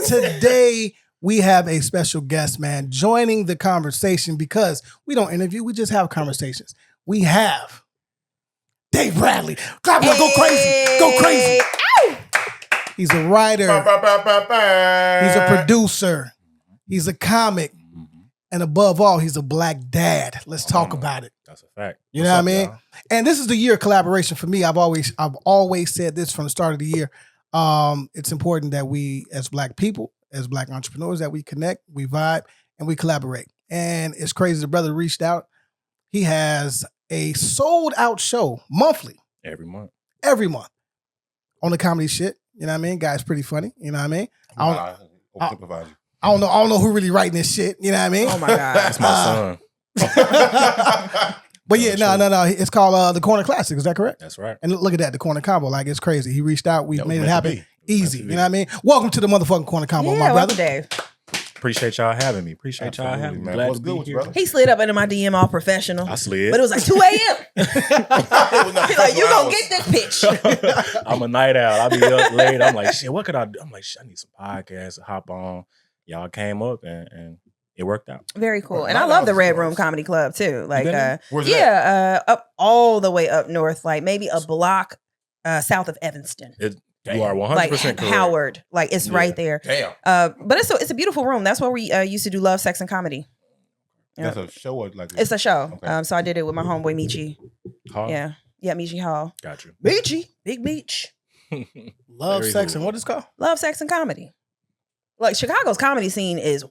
Today, we have a special guest, man, joining the conversation because we don't interview, we just have conversations. We have Dave Bradley. Clap, go crazy. Go crazy. Ow! He's a writer. He's a producer. He's a comic. And above all, he's a black dad. Let's talk about it. That's a fact. You know what I mean? Y'all? And this is the year of collaboration for me. I've always said this from the start of the year. It's important that we, as black people, as black entrepreneurs, that we connect, we vibe, and we collaborate. And it's crazy. The brother reached out. He has a sold out show monthly. Every month On the comedy shit. You know what I mean? Guy's pretty funny. You know what I mean? I don't know who really writing this shit. You know what I mean? Oh my God. That's my son. But yeah, no. It's called the Corner Classic. Is that correct? That's right. And look at that, the Corner Combo. Like, it's crazy. He reached out. We made it happen. Easy. You know what I mean? Welcome to the motherfucking Corner Combo, my brother. Dave. Appreciate y'all having me. Glad to be here. Brother? He slid up into my DM all professional. I slid. But it was like 2 a.m. He's like, you gonna get this pitch. I'm a night owl. I'll be up late. I'm like, shit, what could I do? I'm like, shit, I need some podcasts to hop on. Y'all came up and it worked out. Very cool. And I love the Red Room Comedy Club too. Like, where's that? Up all the way up north, like maybe a block south of Evanston. You are 100% like correct. Howard. Like, it's right there. Damn. But it's a beautiful room. That's where we used to do Love, Sex, and Comedy. That's a show or like it's a show. Okay. So I did it with my homeboy Michi. Hall? Yeah, Michi Hall. Got you. Michi, Big Meech. Love, Sex, and what is it called? Love, Sex, and Comedy. Like, Chicago's comedy scene is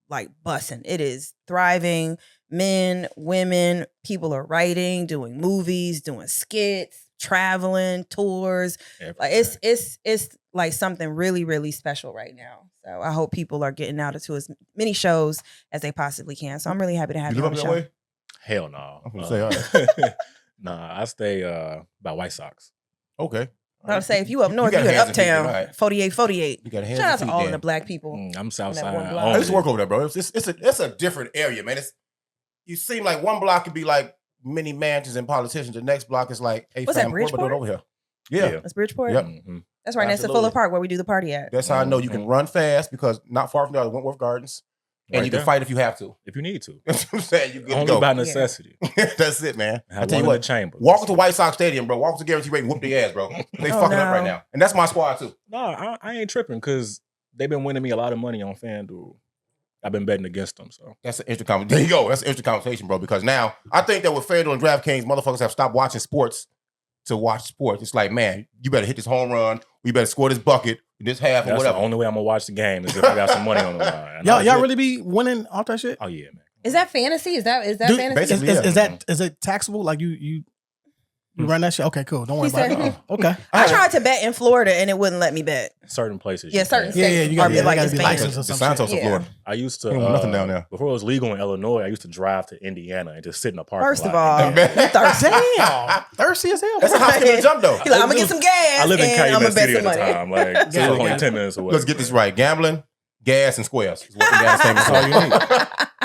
like bussing. It is thriving. Men, women, people are writing, doing movies, doing skits, traveling, tours. Like, it's like something really, really special right now. So I hope people are getting out to as many shows as they possibly can. So I'm really happy to have you on the show. Way? Hell no. I'm gonna say, all right. Nah, I stay by White Sox. Okay. I would say if you up north, you in Uptown, right. 48. You got hands. Shout out to all of the black people. I'm Southside. I used to work over there, bro. It's a different area, man. You seem like one block could be like many mansions and politicians. The next block is like a What's that, family Bridgeport? over here. Yeah. That's Bridgeport? Yep. Mm-hmm. That's right next to Fuller Park where we do the party at. That's how I know you can run fast because not far from there, Wentworth Gardens. And you can fight if you have to. If you need to. That's what I'm saying. You Only by necessity. That's it, man. I tell you what, chamber. Walk to White Sox Stadium, bro. Walk to Guarantee Rate and whoop their ass, bro. They fucking up right now. And that's my squad, too. No, I ain't tripping because they've been winning me a lot of money on FanDuel. I've been betting against them, so. That's an interesting conversation. There you go. That's an interesting conversation, bro, because now I think that with FanDuel and DraftKings, motherfuckers have stopped watching sports to watch sports. It's like, man, you better hit this home run. You better score this bucket, this half, or whatever. That's the only way I'm going to watch the game is if I got some money on the line. Y'all really be winning off that shit? Oh, yeah, man. Is that fantasy? Is that fantasy? Is it taxable? Like you run that shit? Okay, cool. Don't worry about it. Okay. I tried to bet in Florida and it wouldn't let me bet. Certain places. Yeah, certain states. You got to like be licensed or something. Santos of Florida. I used to nothing down there. Before it was legal in Illinois. I used to drive to Indiana and just sit in the parking First lot. of all, Damn, thirsty as hell. That's a hospital jump, though. He's like, I'm gonna get some gas. I live in and I'm Calumet gonna bet City some at the money. time. Like, so it was only 10 minutes away. Let's get this right. Gambling, gas, and squares. Is what That's all you need.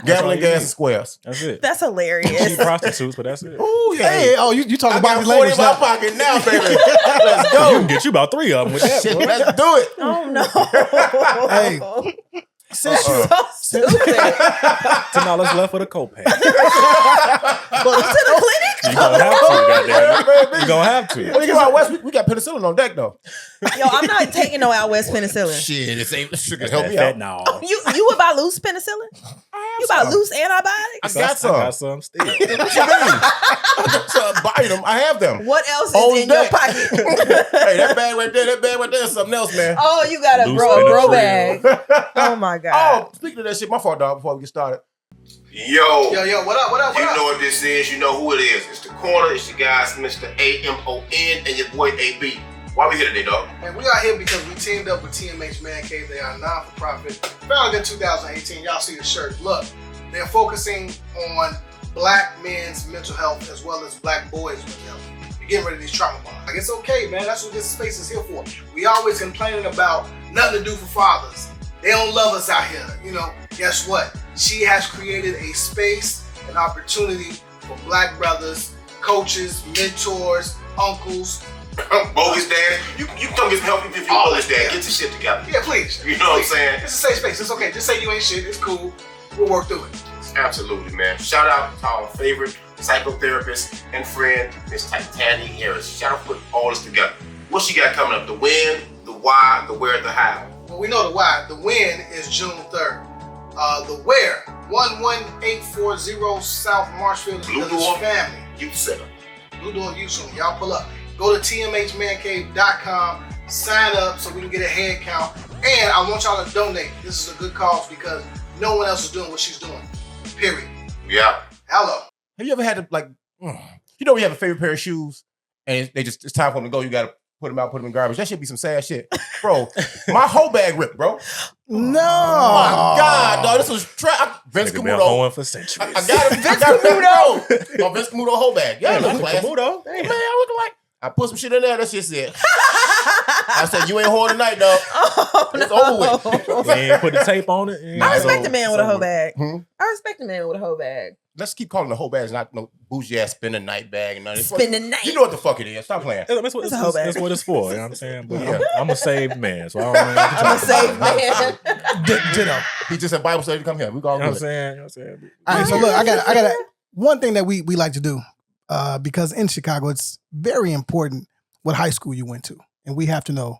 Gambling, gas, and squares. That's it. That's hilarious. Cheap prostitutes, but that's it. Oh yeah. Hey, you talking I about got the 40 language in my now. pocket now, baby. Let's You go. can get you about 3 of them with that. Shit, boy. let's do it. Oh no. Hey. Since you So stupid. $10 left for the copay. To the clinic? You gonna have to, goddamn. You gonna have to. When you go out west, we got penicillin on deck, though. Yo, I'm not taking no out west penicillin. Shit, it's ain't sugar. That's Help me out. fentanyl. You about loose penicillin? You about loose antibiotics? I got some. I got some still. What you mean? So buy them. I have them. What else On is in your deck. pocket? Hey, that bag right there is something else, man. Oh, you got a Loose bro Benadryl. bag. Oh my God. Oh, speaking of that shit, my fault, dog, before we get started. Yo, what up? you know what this is, you know who it is. It's The Corner, it's your guys, Mr. AMON, and your boy AB. Why we here today, dog? And we are here because we teamed up with TMH Man Cave. They are a non-for-profit, founded in 2018. Y'all see the shirt. Look, They're focusing on black men's mental health as well as black boys' mental health. You're getting rid of these trauma bonds. Like, it's okay, man. That's what this space is here for. We always complaining about nothing to do for fathers. They don't love us out here. You know, guess what? She has created a space, an opportunity for black brothers, coaches, mentors, uncles. Bogus dad. You come get some help if you're bogus dad. Get your shit together. Yeah, please. You know what I'm saying? It's a safe space. It's okay. Just say you ain't shit. It's cool. We'll work through it. Absolutely, man. Shout out to our favorite psychotherapist and friend, Miss Titania Harris. Shout out for putting all this together. What she got coming up? The when, the why, the where, the how. Well, we know the why. The when is June 3rd. The where, 11840 South Marshfield, Blue is Door family. Youth Center. Blue Door Youth Center. Y'all pull up. Go to tmhmancave.com, sign up so we can get a head count. And I want y'all to donate. This is a good cause because no one else is doing what she's doing. Period. Yeah. Hello. Have you ever had to you know, you have a favorite pair of shoes and it's time for them to go. You got to put them out, put them in garbage. That should be some sad shit, bro. My whole bag ripped, bro. No. Oh my God, dog. This was Vince Nigga been Camuto. hoeing for centuries. I got it. Vince Camuto. Oh, Vince Camuto whole bag. Yeah, Vince classy. Camuto. Man, I look like I put some shit in there. That shit said. I said, you ain't holding tonight, dog. It's over with. You ain't put the tape on it. I respect a man with a hoe bag. Hmm? I respect a man with a hoe bag. Let's keep calling the whole bags, not no bougie ass spin the night bag and nothing. Spin the night. You know what the fuck it is. Stop playing. That's what, It's a hoe bag. that's what it's for. You know what I'm saying? But Yeah. I'm a saved man, so I don't know. I'm a saved man. Ditto. He just said Bible study to come here. We You go know what I'm good. saying? You know what I'm saying? All right, so look, I got one thing that we like to do because in Chicago, it's very important what high school you went to. And we have to know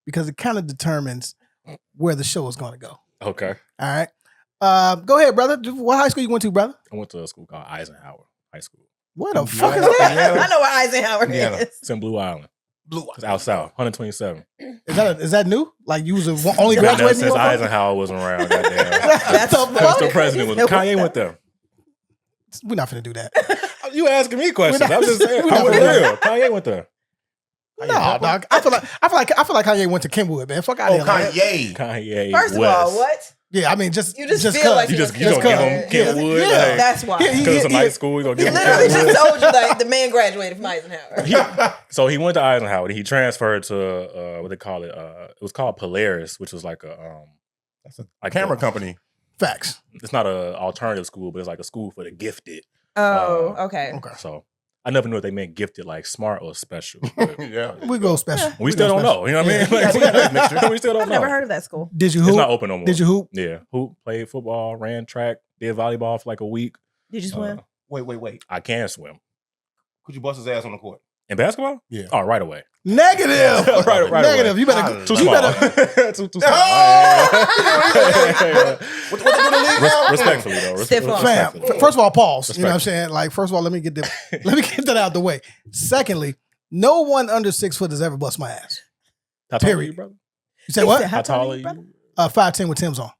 because it kind of determines where the show is going to go. Okay. All right. Go ahead, brother. What high school you went to, brother? I went to a school called Eisenhower High School. What the fuck is Yeah. that? I know what Eisenhower Yeah. is. It's in Blue Island. Blue. It's out south, 127. Is that new? Like you was only Been there graduating since motherfucker? Eisenhower wasn't around. Goddamn. That's the fuck. Since the president was. Kanye went there. We're not finna do that. You asking me questions? We're not- I'm just saying. we're not I was gonna- real. Kanye went there. No, dog. I feel like Kanye went to Kenwood, man. Fuck out Oh, of here. man. Kanye. Kanye. First of West. all, what? Yeah, I mean, just You just feel cause. like You he just was you gonna give Kenwood. him Kenwood? Yeah. Like, That's why. Yeah, because it's a nice school, you gonna He give him literally Kenwood? just told you like the man graduated from Eisenhower. So he went to Eisenhower. He transferred to what they call it. It was called Polaris, which was like a That's a like camera a- company. Facts. It's not an alternative school, but it's like a school for the gifted. Oh, okay. Okay. So I never knew if they meant gifted like smart or special. But Yeah. We go special. we still go don't special. know. You know what I mean? Yeah. Like, we still don't I've know. never heard of that school. Did you It's hoop? not open no more. Did you hoop? Yeah, hoop, played football, ran track, did volleyball for like a week. Did you swim? Wait. I can swim. Could you bust his ass on the court? In basketball? Yeah. Oh, right away. Negative. Right Negative. away. You better. Too You small. better. too small. What the league now? Respectfully though. Stiff arm. Fam, Respectfully. first of all, pause. You know what I'm Respectfully. saying? Like, first of all, let me get that out the way. Secondly, no one under 6 foot has ever bust my ass. How tall are Period. you, brother? You say He what? said, How tall are you? brother? 5'10" with Tim's on.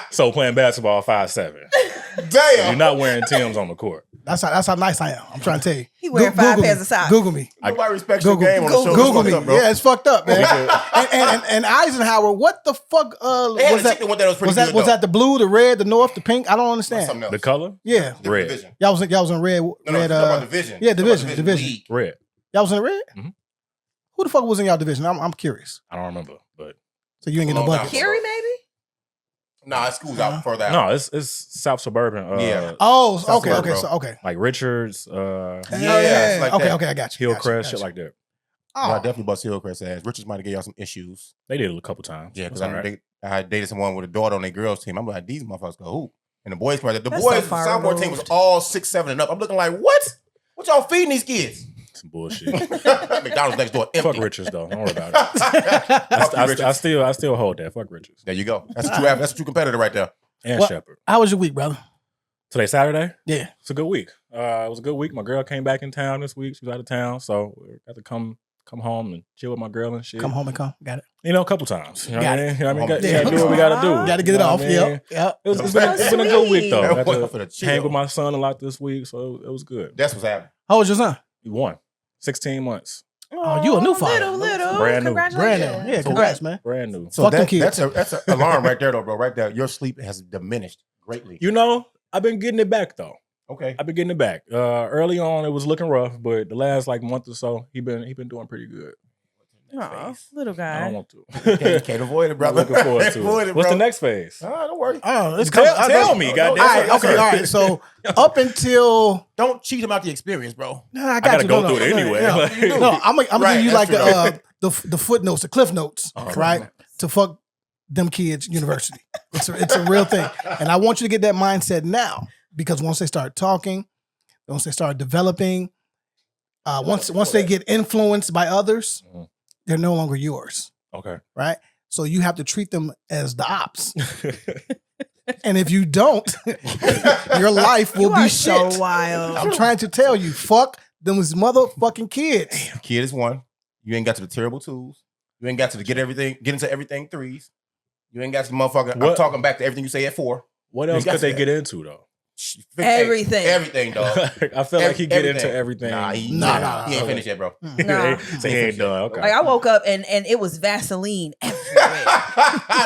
So playing basketball 5'7". You're Damn. not wearing Tim's on the court. That's how nice I am. I'm trying to tell you. He wearing 5 pairs of socks. Google me. Nobody respects your Google- game on the show. Google It's me. fucked up, bro. Yeah, it's fucked up, man. and Eisenhower, what the fuck They had was a that? chick that went there that was pretty Was that good, was though. that the blue, the red, the north, the pink? I don't That's understand. something else. The color? Yeah, Different Red. division. y'all was in red. No, red. talking about division. yeah, Talking about division. league. Red. Y'all was in the red. Mhm. Who the fuck was in y'all division? I'm curious. I don't remember, but So you ain't get no Long time bucket. ago. Curie, maybe? Nah, it's schools out further out. no, it's South Suburban. Yeah. Oh, Sounds okay, right, okay, bro. so okay. Like Richards, Yeah, yeah, it's like okay, that. okay, I got you. Hillcrest, shit like that. Oh, I definitely bust Hillcrest ass. Richards might have gave y'all some issues. They did it a couple times. Yeah, because It's all right. I dated someone with a daughter on their girls team. I'm like, these motherfuckers go hoop. And the boys, the That's boys, so far sophomore team was removed. all 6, 7 and up. I'm looking like, what? What y'all feeding these kids? Some bullshit. McDonald's next door empty. Fuck Richards though. Don't worry about it. Fuck you, Richards. I still hold that. Fuck Richards There you go. That's a true competitor right there. and What? Shepherd. how was your week, brother? Today Saturday. Yeah. It's a good week. It was a good week. My girl came back in town this week. She was out of town, so we got to come home and chill with my girl and shit. Come home and come. Got it. You know, a couple times. You know Got what I mean? You know what I mean? it. Got, you gotta do what we gotta do. Got to get You it know off. what I mean? Yep. Yep. It's been a good week though. That Got was to for the chill. hang with my son a lot this week, so it was good. That's what's happening. How old's your son? He won. 16 months. Oh, you a new father. Little. Brand new. Congratulations. Brand new. Yeah, congrats, man. Brand new. So Fuck them kids. that's an alarm right there, though, bro. Right there, your sleep has diminished greatly. You know, I've been getting it back though. Okay. I've been getting it back. Early on, it was looking rough, but the last like month or so, he been doing pretty good. Aw, little I guy. don't want to. You can't avoid it, I'm brother. looking forward to Avoid it. What's the bro. next phase? Don't worry. Oh, it's Tell me, goddamn. All right, okay, all right. So up until Don't cheat him out the experience, bro. nah, I got gotta you. go No, through it no, anyway. no, Like- no, I'm gonna Right, give you like that's the footnotes, the cliff notes, Oh, right? To fuck them kids university. It's a real thing, and I want you to get that mindset now because once they start talking, once they start developing, once they get influenced by others, Mhm. they're no longer yours, Okay. right? So you have to treat them as the ops, and if you don't, your life will You be are shit. so wild. I'm trying to tell you, fuck them motherfucking kids. Kid is one. You ain't got to the terrible twos. You ain't got to get into everything threes. You ain't got to the motherfucker. I'm What? talking back to everything you say at 4. What You else got could they that. get into though? Everything. Everything, dog. I feel like he get into Everything. everything. Nah, he Nah. ain't finished yet, bro. Nah. So he ain't done. Okay. Like I woke up and it was Vaseline everywhere.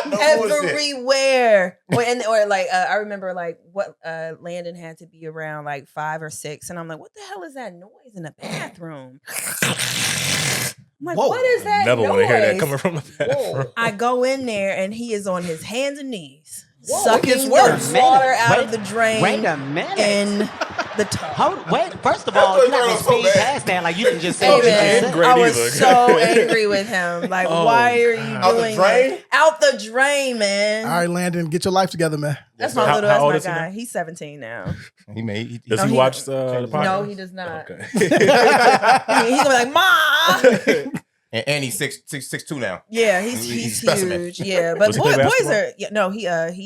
No bullshit. Everywhere. I remember like what Landon had to be around like 5 or 6, and I'm like, what the hell is that noise in the bathroom? I'm like, Whoa. what is that Never noise? want to hear that coming from the Whoa. bathroom. I go in there and he is on his hands and knees, Whoa, it sucking gets the worse. water out Wait- of the drain Wait a minute. in the tub. Wait, first of I all, thought you're not you gonna were so speed bad. past that like you can just say Hey what you man, just great I was either. so angry with him. Like, Oh, why are you God. Out the doing drain? that? Out the drain, man. All right, Landon, get your life together, man. That's Yes, my How- little. how old That's is my he guy. now? He's 17 now. Does No, he he- watch the podcast? No, he does not. Okay. He's gonna be like, "Mom." And he's 6'2" now. Yeah, He's a he's specimen. huge. Yeah, but Does he play boys basketball? are. Yeah, no, he's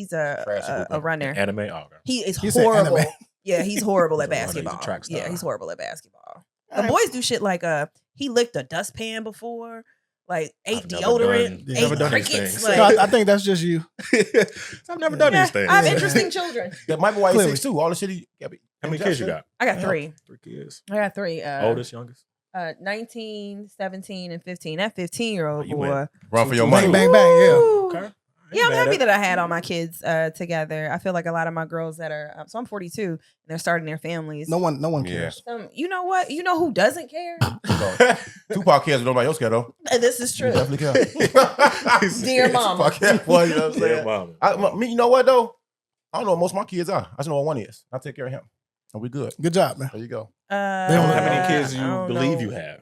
Trash a hooping. runner. Anime? Oh, okay. He is He said horrible. anime. Yeah, he's horrible at He's a runner, he's a basketball. track star. Yeah, he's horrible at basketball. All The right. boys do shit like he licked a dustpan before, like ate I've never deodorant, done- ate never done these crickets. things. Like, No, I think that's just you. I've never done yeah, these things. I have interesting children. That might be why he's Clearly. 6'2". All the shit he. How many kids you got? I got 3. 3 kids. I got 3. Oldest, youngest? 19, 17, and 15. That 15-year-old You boy. went- Run for your Bang, money. bang, bang. Yeah. Woo. Okay. Yeah, I'm happy that I had all my kids together. I feel like a lot of my girls that are so I'm 42 and they're starting their families. No one Yeah. cares. You know what? You know who doesn't care? Tupac cares, but nobody else care though. This is true. Definitely care. Dear mama. Tupac care, boy, you know what I'm Yeah, saying? mama. You know what though? I don't know what most of my kids are. I just know what one is. I take care of him, and we good. Good job, man. There you go. How How many kids do I you don't believe know. you have?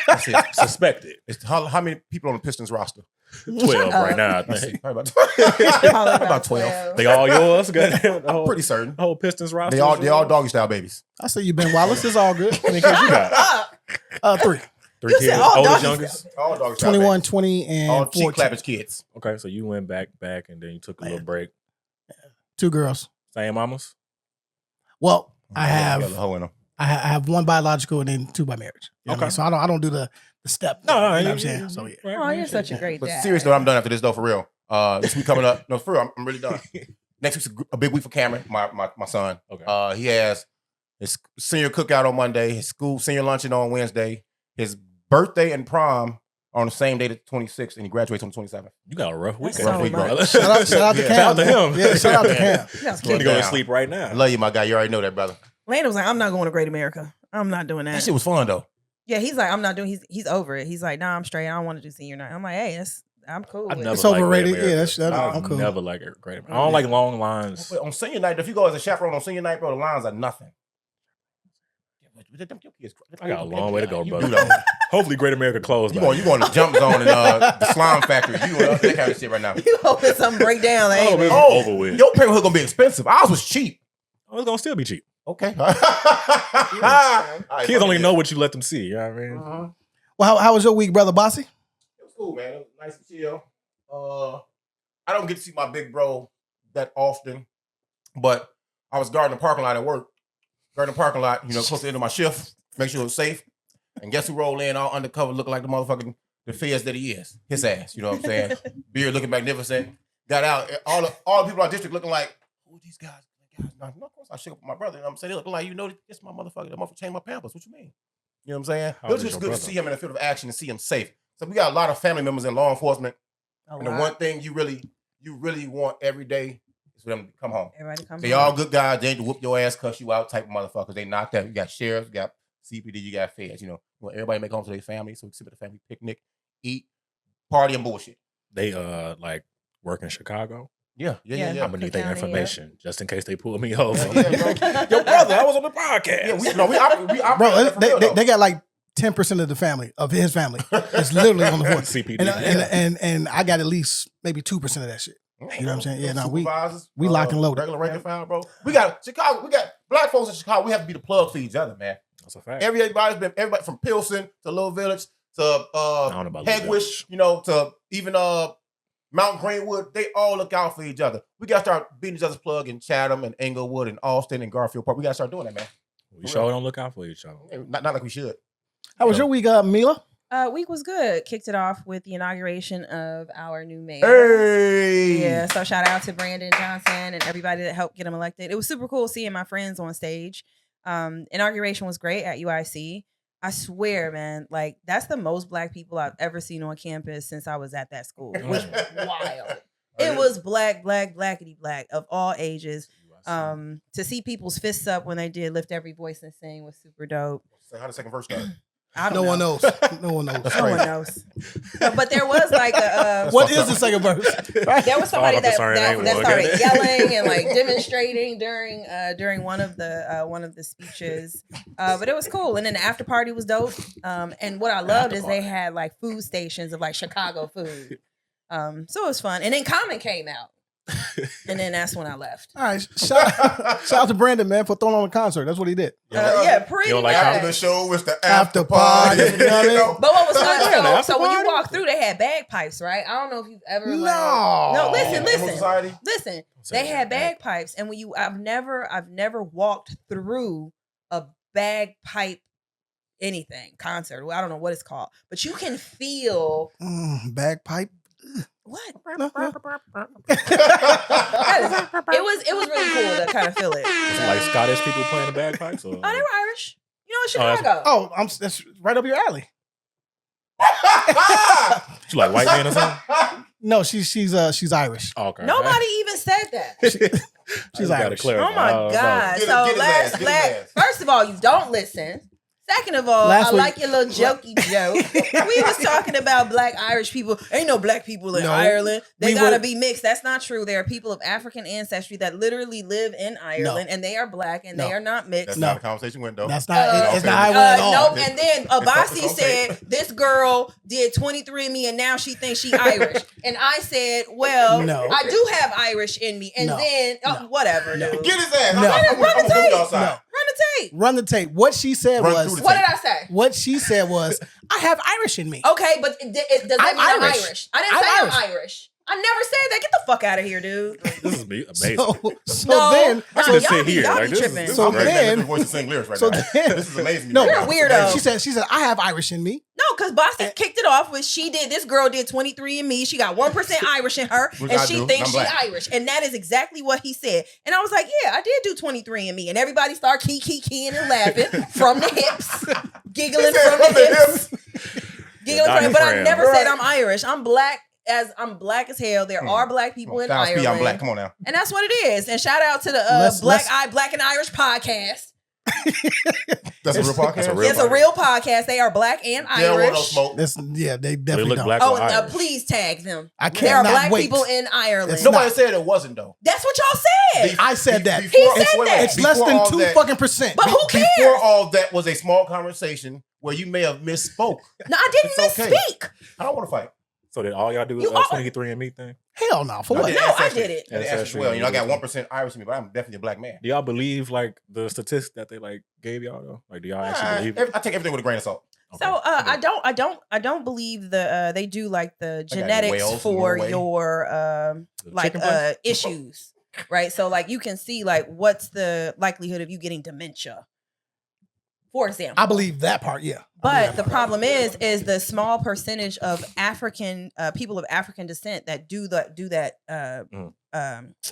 That's it. Suspected. It's how many people on the Pistons roster? 12 right now, I Let's see. think. Probably Probably about 12. They all yours? Goddamn, the I'm whole, pretty certain. the whole Pistons roster? They all doggy style babies. I say you Ben Wallace. It's all good. How many kids you got? 3. 3 You said kids? all Oldest, doggy youngest? All doggy style 21, babies. 20, and All cheek 14. clappers kids. Okay, so you went back, and then you took a little break. 2 girls. Same mamas? Well, I Got a have hoe in them. I have 1 biological and then 2 by marriage. You know what I mean? Okay. So I don't do the step. No, you know what I'm saying? So yeah. Oh, you're such a great But dad. seriously, I'm done after this though. For real. This week coming up. No, for real. I'm really done. Next week's a big week for Cameron, my son. Okay. He has his senior cookout on Monday, his school senior luncheon on Wednesday, his birthday and prom on the same day, the 26th, and he graduates on the 27th. You got a rough That's weekend. so week, much. brother. Shout out to Yeah. Cam. Shout out to man. him. Yeah, shout out to Cam. That's You need cute. to go to Down. sleep right I now. love you, my guy. You already know that, brother. Landon was like, I'm not going to Great America. I'm not doing That that. shit was fun though. Yeah, he's like, I'm not doing. He's over it. He's like, nah, I'm straight. I don't want to do senior night. I'm like, hey, I'm cool. I've with never it. It's overrated. liked Great Yeah, that's- America. I'm I've cool. never like it. Great. I don't like long lines. But on senior night, if you go as a chaperone on senior night, bro, the lines are nothing. I got a long way to go, You brother. do though. Hopefully, Great America closed. You by going to the jump zone and the slime factory. You doing that kind of shit right now. You hoping something break down? then. Like, Oh, hey, it's man. over with. Your paperhood gonna be expensive. Ours was cheap. Oh, it's gonna still be cheap. Okay. Kids only know what you let them see. You know what I mean? Well, how was your week, brother Bossy? It was cool, man. It was nice and chill. I don't get to see my big bro that often, but I was guarding the parking lot at work. Guarding the parking lot, close to the end of my shift, make sure it was safe. And guess who rolled in all undercover looking like the motherfucking the feds that he is? His ass, you know what I'm saying? Beard looking magnificent. Got out. All the people in our district looking like, who are these guys? No, of course I shook up with my brother. You know what I'm saying? They looking like, this is my motherfucker. The motherfucker changed my pampers. What you mean? You know what I'm saying? How It was old is just your good to brother? see him in the field of action and see him safe. So we got a lot of family members in law enforcement. A And the lot. one thing you really want every day is for them to come home. Everybody come They home. all good guys. They ain't to whoop your ass, cuss you out type of motherfuckers. They knocked out. You got sheriffs, you got CPD, you got feds. You want everybody to make home to their family. So we sit at the family picnic, eat, party, and bullshit. They like work in Chicago. Yeah. I'm gonna need their County, information just in case they pull me over. Yeah, bro. Your brother, I was on the podcast. We operate Bro, that for real, though. they got like 10% of the family of his family. It's literally on the force. CPD. And I got at least maybe 2% of that shit. You know what I'm saying? Yeah, no, we Supervisors, locked and loaded. Regular rank and file, bro. We got Chicago. We got black folks in Chicago. We have to be the plug for each other, man. That's a fact. Everybody from Pilsen to Little Village to I don't know about Little Hegwish, Village. to even Mount Greenwood. They all look out for each other. We got to start beating each other's plug in Chatham and Englewood and Austin and Garfield Park. We got to start doing that, man. We sure don't look out for each other. Not like we should. How was your week, Mila? Week was good. Kicked it off with the inauguration of our new mayor. Hey. Yeah, so shout out to Brandon Johnson and everybody that helped get him elected. It was super cool seeing my friends on stage. Inauguration was great at UIC. I swear, man, like that's the most black people I've ever seen on campus since I was at that school, which was wild. It was blackety black of all ages. To see people's fists up when they did Lift Every Voice and Sing was super dope. So how the second verse go? I No don't one know. knows. No one knows. That's No one crazy. knows. But there was like a What is the second verse? there was somebody All that concerned ain't one, started okay? yelling and like demonstrating during one of the speeches. But it was cool. And then the after party was dope. And what I loved is they had like food stations of like Chicago food. So it was fun. And then Common came out. And then that's when I left. All right, shout out to Brandon, man, for throwing on a concert. That's what he did. Yeah, pretty you don't like much. After the show, it's the After after party. party. You know what I mean? But what was Yeah, the fun, after so when you party? walk through, they had bagpipes, right? I don't know if you've ever No. no, listen. Society. Listen, Say they had that. bagpipes, and when I've never walked through a bagpipe concert. Well, I don't know what it's called, but you can feel Bagpipe. what No, no. it was really cool to kind of feel it. Is it like Scottish people playing the bagpipes? Or? Oh, they were Irish. You know, in Oh, Chicago. Oh, that's right up your alley. You like white man or something? No, she's Irish. Oh, okay. Nobody even said that. She's gotta Irish. clarify. Oh my No. God. Get So his ass, get his ass. first of all, you don't listen. Second of all, Last I week- like your little jokey joke. We was talking about black Irish people. Ain't no black people in No, Ireland. They we gotta were- be mixed. That's not true. There are people of African ancestry that literally live in Ireland, and they are black and No. they are not mixed. That's No. not a conversation window. That's not. Uh, it's not Irish at all. No, and then Abasi it's okay. said this girl did 23andMe and now she thinks she Irish. And I said, well, No. I do have Irish in me. And No. then whatever, No. dude. Get his ass. No. I'm Run the gonna tape. go outside. No. Run the tape. Run the tape. What she said Run was. through the What did I say? What she said was, I have Irish in me. Okay, but does that I'm mean I'm Irish. Irish? I didn't I'm say Irish. I'm Irish. I never said that. Get the fuck out of here, dude. This is amazing. So No. then, I No, should y'all sit be- here. y'all Like, be this is- tripping. this is So great. then- voice to sing lyrics right so now. then- This is amazing. no, You're a weirdo. She said, I have Irish in me. No, because Bossy kicked it off with this girl did 23andMe. She got 1% Irish in her, Which and I she do. thinks I'm she black. Irish. And that is exactly what he said. And I was like, yeah, I did do 23andMe. And everybody started keying and laughing from the hips, giggling from the hips. Giggling Dr. from, but I Fran. never said Right. I'm Irish. I'm black as hell. There are black people in Styles P, Ireland. I'm black. Come on now. And that's what it is. And shout out to the Let's- Black and Irish podcast. That's a real podcast. That's a real It's a real podcast. They are black and They don't want no Irish. smoke. They They definitely look don't. black Oh, or Irish. please tag them. I There are cannot black wait. people in Ireland. It's Nobody not. said it wasn't though. That's what y'all said. I said that. He said that. It's less Before than all 2 that- fucking percent. But who cares? Before all that was a small conversation where you may have misspoke. No, I didn't It's okay. misspeak. I don't want to fight. So did all y'all do You a all- 23andMe thing? Hell no. For I what? did No, I Ancestry. did it. And Ancestry as well. You know, I got 1% Irish in me, but I'm definitely a black man. Do y'all believe like the statistics that they like gave y'all though? Like, do y'all actually believe it? I take everything with a grain of salt. So Okay. I don't believe they do like the got genetics Wales, for Norway. your The like chicken place? issues, right? So like you can see like what's the likelihood of you getting dementia, for example. I believe that part, yeah. But the problem is the small percentage of African people of African descent that do that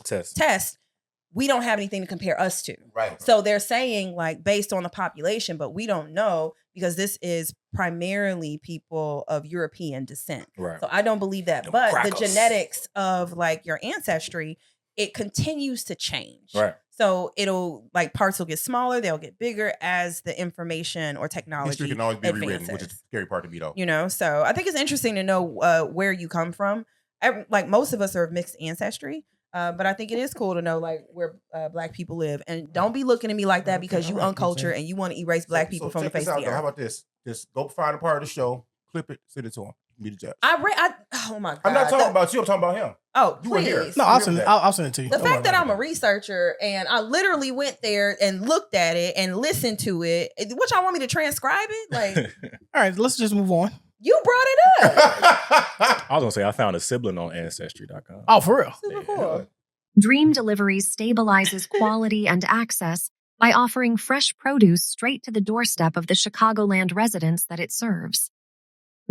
Test. test. we don't have anything to compare us to. Right. So they're saying like based on the population, but we don't know because this is primarily people of European descent. Right. So I don't believe that. Them But crackers. the genetics of like your ancestry, it continues to change. Right. So it'll like parts will get smaller, they'll get bigger as the information or technology History can always be rewritten, advances. which is the scary part to me, though. You know, so I think it's interesting to know where you come from. Like most of us are of mixed ancestry, but I think it is cool to know like where Black people live. And don't be looking at me like that because you all right, uncultured and you want to erase Black people from the check this face of out, the though. How earth. about this? Just go find a part of the show, clip it, send it to him. Be the judge. Oh my God. I'm not talking about you. I'm talking about him. Oh, You were here. please. No, I'll send it. I'll send it to you. The Don't fact worry that about I'm a researcher and I literally went there and looked at it and listened to it. What y'all want me to transcribe it? Like, it. All right, let's just move on. you brought it up. I was gonna say I found a sibling on Ancestry.com. Oh, for real? Super cool. Dream Deliveries stabilizes quality and access by offering fresh produce straight to the doorstep of the Chicagoland residents that it serves.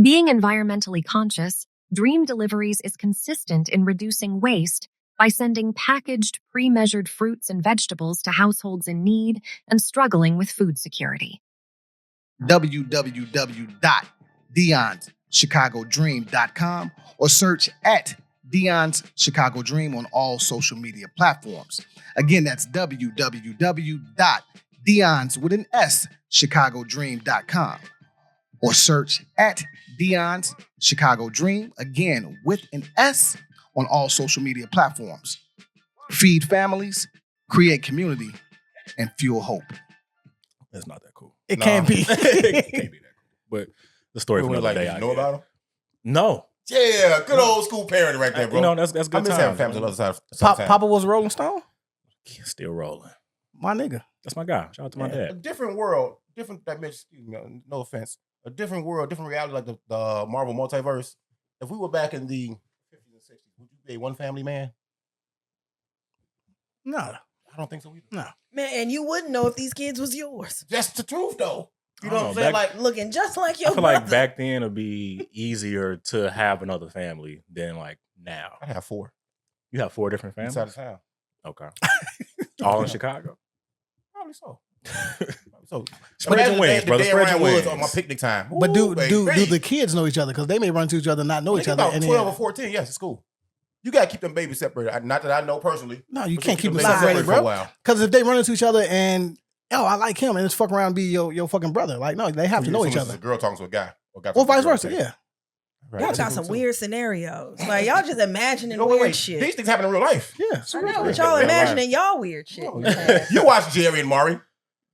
Being environmentally conscious, Dream Deliveries is consistent in reducing waste by sending packaged, pre-measured fruits and vegetables to households in need and struggling with food security. www.Dion'sChicagoDream.com or search at Dion's Chicago Dream on all social media platforms. Again, that's www.Dion'sChicagoDream.com or search at Dion's Chicago Dream, again with an S, on all social media platforms. Feed families, create community, and fuel hope. That's not that cool. It can't be. It can't be that cool. But the story for Wait, another day. you I know guess. about him? No. Yeah, good old school parenting right there, bro. You know, that's I good miss time. having families on the other side of town. Papa was a Rolling Stone? Still rolling. My nigga. That's my guy. Shout out to my A dad. different world, different dimension. Excuse me, no offense. A different world, different reality, like the Marvel multiverse. If we were back in the 50s and 60s, would you be a one family man? No. I don't think so either. No. Man, and you wouldn't know if these kids was yours. That's the truth, though. You know I what I'm don't saying? know, Like, Looking just like your I feel brother. like back then it'd be easier to have another family than like now. I have 4 You have 4 different families? inside of town. Okay. All in Chicago. Probably so. So Spread your wings, brother. Spread your woods wings. on my picnic time. But Ooh, do baby. the kids know each other? Because they may run to each other and not know each other. About And 12 or then, 14, yes, it's cool. You gotta keep them babies separated. Not that I know personally. no, you but can't keep them babies separated, for a bro. while. Because if they run into each other and, oh, I like him, and it's fuck around and be your fucking brother. Like, no, they have to know each It's other. a girl talking to a guy. Or guy Or talking to a vice girl, versa, okay. yeah. Right, Y'all that's got cool some too. weird scenarios. Like y'all just imagining You know, weird wait, shit. These things happen in real life. Yeah. I know, real. but y'all Real imagining y'all weird shit. Oh, you watch Jerry and Maury.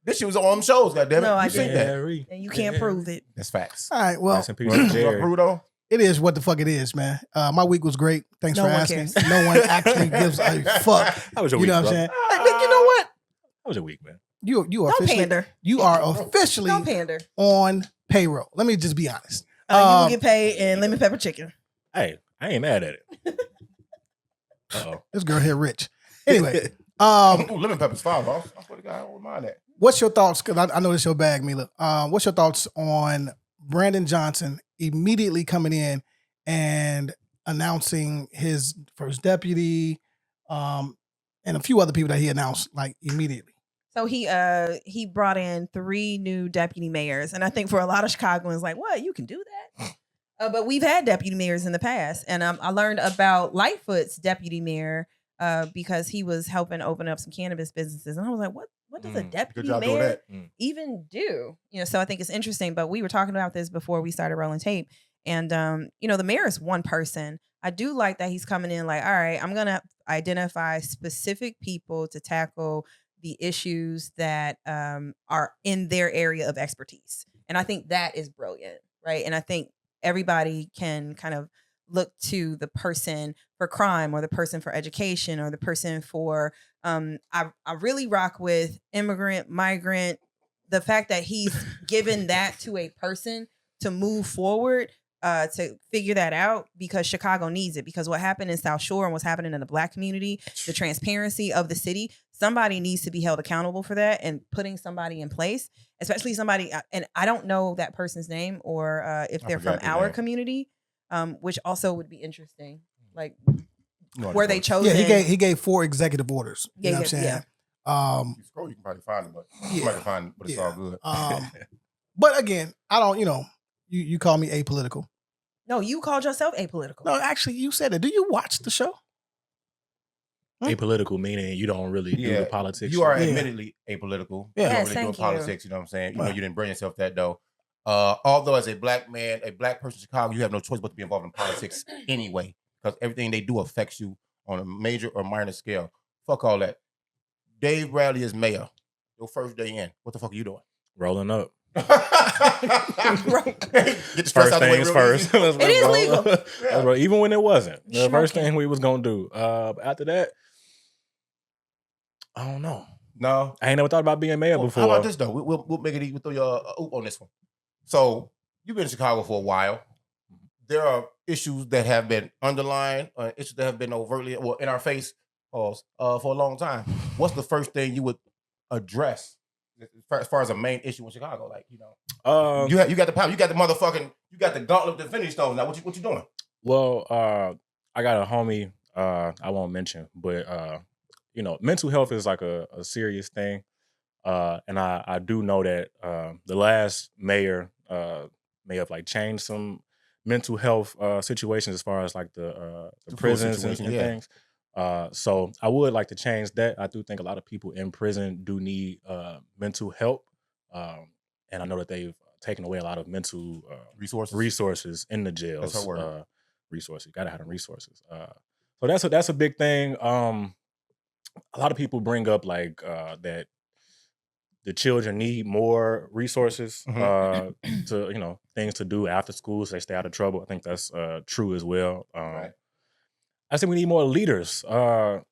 This shit was on them shows, goddammit. No, I You seen that? Jerry. And you can't prove it. That's facts. All right, well, Rest in peace to You Jerry. Bruto. it is what the fuck it is, man. My week was great. Thanks No for one asking. cares. No one actually gives a fuck. How was your You week, know what I'm brother? saying? Hey, Nick, you know what? How was your week, man? You are Don't officially pander. you are officially Don't pander. on payroll. Let me just be honest. You will get paid in lemon pepper chicken. Hey, I ain't mad at it. Uh-oh. This girl here rich. Anyway, Ooh, lemon pepper's fine, boss. I swear to God, I don't mind that. what's your thoughts? Because I know this your bag, Mila. What's your thoughts on Brandon Johnson immediately coming in and announcing his first deputy, and a few other people that he announced like immediately? So he brought in 3 new deputy mayors, and I think for a lot of Chicagoans, like, what, you can do that? But we've had deputy mayors in the past, and I learned about Lightfoot's deputy mayor because he was helping open up some cannabis businesses, and I was like, what does a Good deputy job doing mayor that. even do? You know, so I think it's interesting. But we were talking about this before we started rolling tape, and you know, the mayor is one person. I do like that he's coming in like, all right, I'm gonna identify specific people to tackle the issues that are in their area of expertise. And I think that is brilliant, right? And I think everybody can kind of look to the person for crime or the person for education or the person for, I really rock with immigrant, migrant, the fact that he's given that to a person to move forward, to figure that out, because Chicago needs it. Because what happened in South Shore and what's happening in the Black community, the transparency of the city, somebody needs to be held accountable for that, and putting somebody in place, especially somebody, and I don't know that person's name or if they're from forgot their our name. community, which also would be interesting. Like, Were they chosen? Yeah, he gave 4 executive orders. You know what I'm saying? Yeah. You scroll, you can probably find it, but you might find it, but it's all good. But again, I don't, you call me apolitical. No, you called yourself apolitical. No, actually, you said it. Do you watch the show? Apolitical meaning you don't really do the politics. You are admittedly apolitical. Yeah. You don't Yes, really do thank politics, you know what I'm saying? You know, Right. you didn't bring yourself that though. Although as a black man, a black person in Chicago, you have no choice but to be involved in politics anyway, because everything they do affects you on a major or minor scale. Fuck all that. Dave Bradley is mayor. Your first day in. What the fuck are you doing? Rolling up. Get the stress First out the way things real first. easy. It is legal. That's right. Even when it wasn't. The first Smoking. thing we was gonna do. After that, I don't know. No. I ain't never thought about being mayor Well, before. How about this though? We'll make it easy. We'll throw your oop on this one. So you've been in Chicago for a while. There are issues that have been underlined, issues that have been overtly, well, in our face, for a long time. What's the first thing you would address as far as a main issue in Chicago? Like, you got the power, you got the motherfucking, you got the gauntlet, the Infinity Stones. Now, what you doing? Well, I got a homie. I won't mention, but mental health is like a serious thing, and I do know that the last mayor may have like changed some mental health situations as far as like the prisons and things. So I would like to change that. I do think a lot of people in prison do need mental help, and I know that they've taken away a lot of mental resources in the jails. That's her word. Resources, you gotta have them resources. So that's a big thing. A lot of people bring up like that the children need more resources to things to do after school so they stay out of trouble. I think that's true as well. Right. I think we need more leaders. Not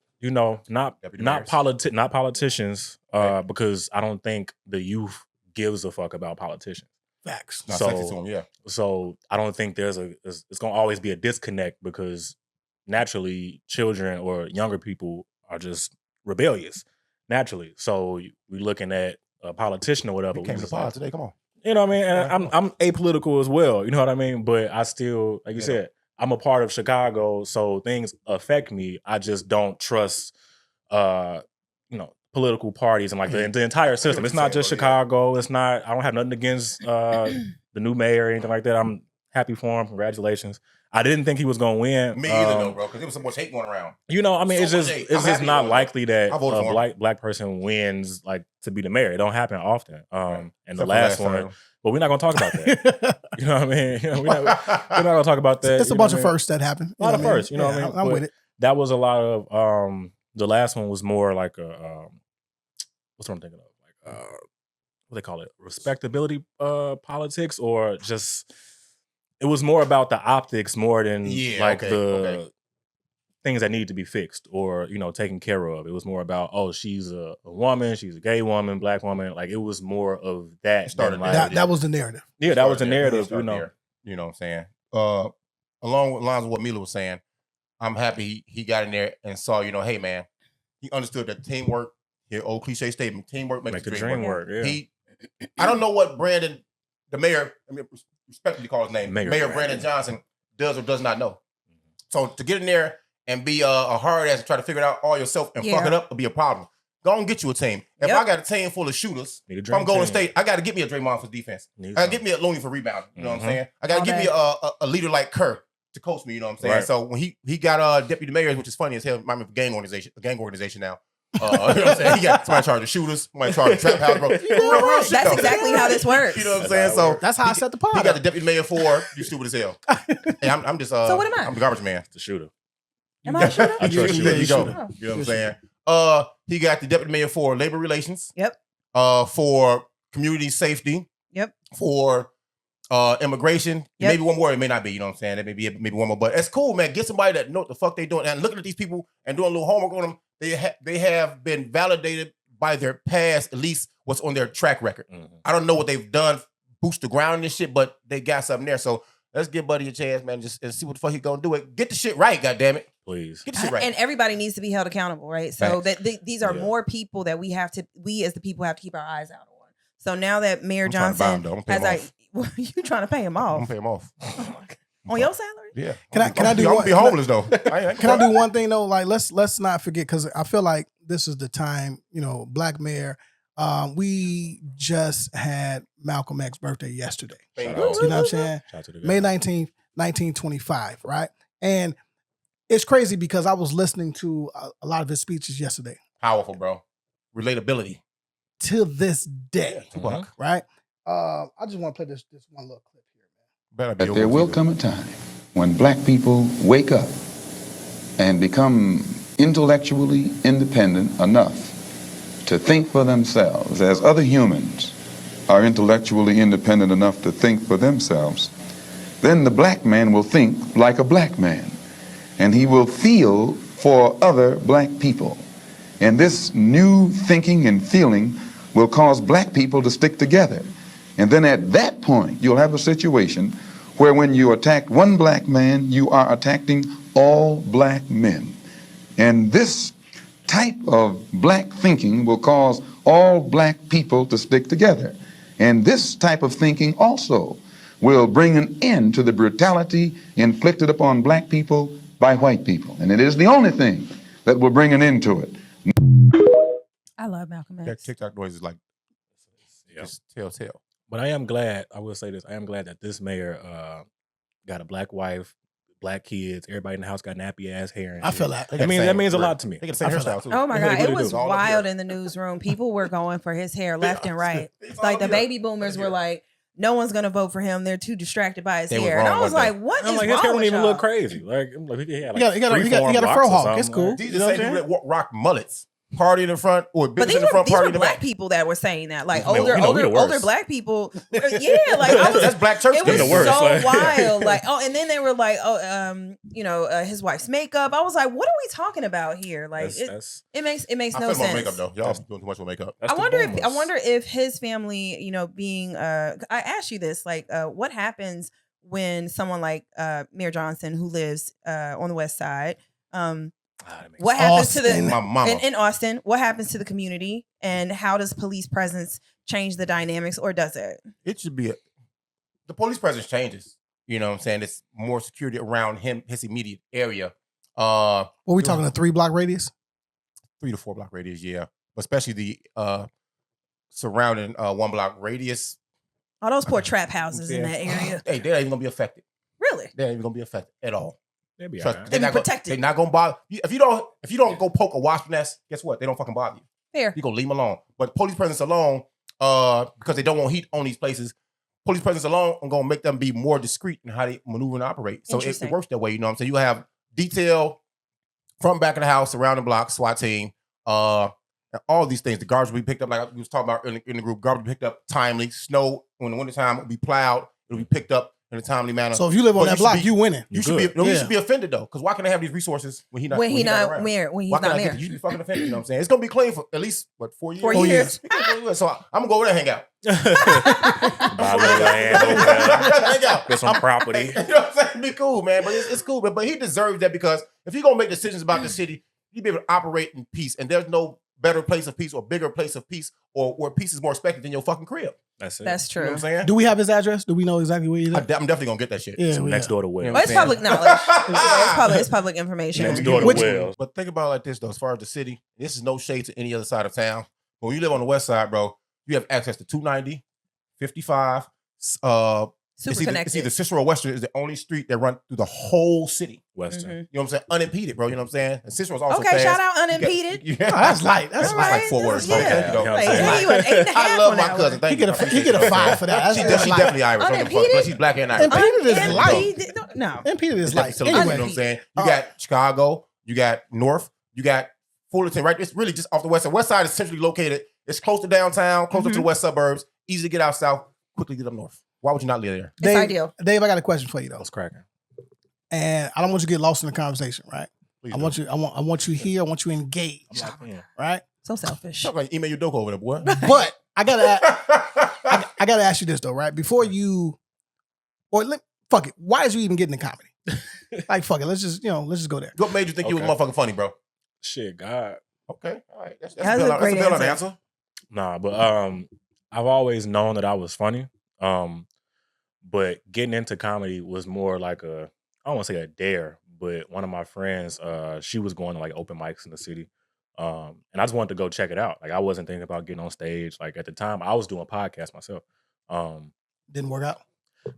politicians. Right. Because I don't think the youth gives a fuck about politicians. Facts. Not So- sexy to 'em, yeah. So I don't think it's going to always be a disconnect because naturally children or younger people are just rebellious naturally. So we looking at a politician or whatever. You we came to just the pod like, today. Come on. you know what I mean? And Yeah. I'm apolitical as well. You know what I mean? But I still, like you Yeah. said, I'm a part of Chicago, so things affect me. I just don't trust, political parties and like the entire system. what It's you're not just saying, Chicago. It's not. I don't have nothing against the new mayor or anything like that. I'm happy for him. Congratulations. I didn't think he was gonna win. Me either, though, bro, because there was so much hate going around. It's So just much hate. I'm it's just happy not for him. likely that I voted for a him. black person wins like to be the mayor. It don't happen often. And Except the for last one, term. but we're not gonna talk about that. You know what I mean? We're not gonna talk about that. It's a you know bunch what of I mean? firsts that happened. A lot of firsts, you know what I mean? I'm But with it. That was a lot of the last one was more like a what's what I'm thinking of? Like what they call it? Respectability politics, or just it was more about the optics more than the things that need to be fixed or taken care of. It was more about she's a woman, she's a gay woman, black woman. Like it was more of that. Started than, there. That was the narrative. yeah, that was the Started there. narrative. Started there. You know what I'm saying? Along with lines of what Mila was saying, I'm happy he got in there and saw, hey man, he understood that teamwork, your old cliche statement, teamwork makes Make the the dream work. work. Yeah. I don't know what Brandon, the mayor, respectfully call his name, Mayor Mayor Brandon. Brandon Johnson, does or does not know. So to get in there and be a hard ass and try to figure it out all yourself and fuck Yeah. it up will be a problem. Go and get you a team. If Yep. I got a team full of shooters, Need a if I'm dream Golden team. State, I got to get me a Draymond for defense. Need I got to something. get me a Looney for rebounding. You know what I'm Mhm. saying? I got to All get me a leader like Kerr to coach me. You know what I'm saying? Right. So when he got deputy mayors, which is funny as hell, remind me of a gang organization now. You know what I'm saying? He got somebody in charge of shooters, somebody in charge of trap house, bro. Real shit, That's though. exactly how this works. You know what I'm saying? So That's how I set the pod he got up. the deputy mayor for you stupid as hell. Hey, I'm just So what am I? I'm the garbage man. The shooter. Am I a shooter? I trust you. There you go. Oh. You know what I'm saying? He got the deputy mayor for labor relations. Yep. For community safety. Yep. For immigration. Yep. Maybe one more. It may not be. You know what I'm saying? There may be maybe one more. But it's cool, man. Get somebody that know what the fuck they doing. And looking at these people and doing a little homework on them, they have been validated by their past, at least what's on their track record. Mhm. I don't know what they've done, boost the ground and this shit, but they got something there. So let's give Buddy a chance, man, and see what the fuck he gonna do. Get the shit right, goddammit. Please. Get the shit right. And everybody needs to be held accountable, right? So Facts. these are Yeah. more people that we as the people have to keep our eyes out on. So now that Mayor I'm trying to buy him, Johnson though. I'm has gonna pay him you trying to pay him I'm off gonna pay him off. on your salary? Yeah. Can I do I'm gonna one? be homeless though. Can I do one thing though? Like let's not forget, because I feel like this is the time. Black Mayor. We just had Malcolm X's birthday yesterday. Shout You out. know what I'm saying? Shout out to the May guy. 19th, 1925, right? And it's crazy because I was listening to a lot of his speeches yesterday. Powerful, bro. Relatability. To this day, Tupac. right? I just want to play this one little clip here, man. Better be But there will come a time when black people wake up and become intellectually independent enough to think for themselves, as other humans are intellectually independent enough to think for themselves. Then the black man will think like a black man, and he will feel for other black people. And this new thinking and feeling will cause black people to stick together. And then at that point, you'll have a situation where when you attack one black man, you are attacking all black men. And this type of black thinking will cause all black people to stick together. And this type of thinking also will bring an end to the brutality inflicted upon black people by white people. And it is the only thing that will bring an end to it. I love Malcolm That X. TikTok noise is like Yeah. just telltale. But I am glad. I will say this. I am glad that this mayor got a black wife, black kids. Everybody in the house got nappy ass hair. And I shit. feel that. They I got mean, the that same means a hair- lot to me. They got the same I feel hairstyle too. Oh my They God, really it do. was All up wild here. in the newsroom. People were going for his hair left and right. It's Like all the up baby here. boomers were Here. like, no one's gonna vote for him. They're too distracted by his They was hair. And wrong I was one day. like, what I'm is like, his wrong hair don't with even y'all? look crazy. Like, he had like You got a freeform fro locks or hawk. It's something. cool. Like, These You are know the what same I'm people that rock mullets. Party in the front or But business these in the were, front, these were party in the black back. people that were saying that, like I mean, older, we the older worst. black people. Yeah, like I was, That's black church. it was the days. worst. so Like- wild. Like, oh, and then they were like, his wife's makeup. I was like, what are we talking about here? Like, that's it makes I no feel sense. more makeup though. Y'all doing too much with makeup. that's I the wonder boomers. if his family, being I asked you this, like what happens when someone like Mayor Johnson, who lives on the west side, That makes what sense. happens to Austin. the My mama. in Austin, what happens to the community, and how does police presence change the dynamics, or does it? It should be the police presence changes. You know what I'm saying? It's more security around him, his immediate area. What we talking, a 3-block radius? 3 to 4 block radius, yeah. Especially the surrounding 1 block radius. All those poor trap houses in Yeah. that area. Hey, they're not even gonna be affected. Really? They're not even gonna be affected at all. They'd be Trust all me, right. They be not gonna- protected. They're not gonna bother you. If you don't go poke a wasp nest, guess what? They don't fucking bother you. Fair. You gonna leave them alone. But police presence alone, because they don't want heat on these places, police presence alone are gonna make them be more discreet in how they maneuver and operate. So it Interesting. works that way. You know what I'm saying? You have detail front, back of the house, surrounding block, SWAT team, and all these things. The garbage will be picked up, like we was talking about in the group. Garbage will be picked up timely. Snow in the wintertime will be plowed. It'll be picked up in a timely manner. So if you live on But that you should block, be- you winning. You You should good. be you Yeah. should be offended though, because why can I have these resources when he not When he's not around? mayor, when he's Why can not I get mayor. this? You be fucking offended. You know what I'm saying? It's gonna be clean for at least 4 years. 4 4 years. years. So I'm gonna go over there and hang out. Buy a little land over there. Hang out. Get some property. You know what I'm saying? Be cool, man. But it's cool. But he deserves that, because if you're gonna make decisions about the city, you be able to operate in peace. And there's no better place of peace or bigger place of peace or where peace is more expected than your fucking crib. That's it. That's You know true. what I'm saying? Do we have his address? Do we know exactly where he's I'm at? definitely gonna get that shit. Yeah, So we next have. door to Will. Yeah. Well, it's public knowledge. It's public information. Next door to Which- Will. But think about it like this though, as far as the city, this is no shade to any other side of town. But when you live on the west side, bro, you have access to 290, 55. Super It's connected. either Cicero or Western is the only street that run through the whole city. Western. Mhm. You know what I'm saying? Unimpeded, bro. You know what I'm saying? And Cicero's also Okay, fast. shout out You got- unimpeded. Yeah. Oh, that's light. That's All light. like 4 this words. is- bro. yeah. Thank you, though. Like, Hey, Hey, you an 8.5 I love on my that cousin. one. Thank He get you. a he get a 5 for that. She's That's light. definitely Irish. Don't give a fuck. Unimpeded? But she's black and Irish. Impeded is light. Unimpeded? No. Impeded is light. You know what Anyway, I'm saying? You got Chicago, you got North, you got Fullerton, right? It's really just off the west side. West side is centrally located. It's close to downtown, closer to the west suburbs, easy to get out south, quickly get up north. Why would you not live there? It's ideal. Dave, I got a question for you though, What's cracking? and I don't want you to get lost in the conversation, right? Please I do. want you. I want you here. I want you engaged, I'm locked in. right? So selfish. Stop like email your dope over there, boy. But I gotta, I gotta ask you this though, right? Before you, fuck it. Why is you even getting into comedy? Like, fuck it. Let's just go there. What made you think you was Okay. motherfucking funny, bro? Shit, God. Okay, all right. That's That's a a great bailout answer. answer. Nah, but I've always known that I was funny. But getting into comedy was more like a I don't want to say a dare, but one of my friends, she was going to like open mics in the city. And I just wanted to go check it out. Like I wasn't thinking about getting on stage. Like at the time, I was doing podcasts myself. Didn't work out.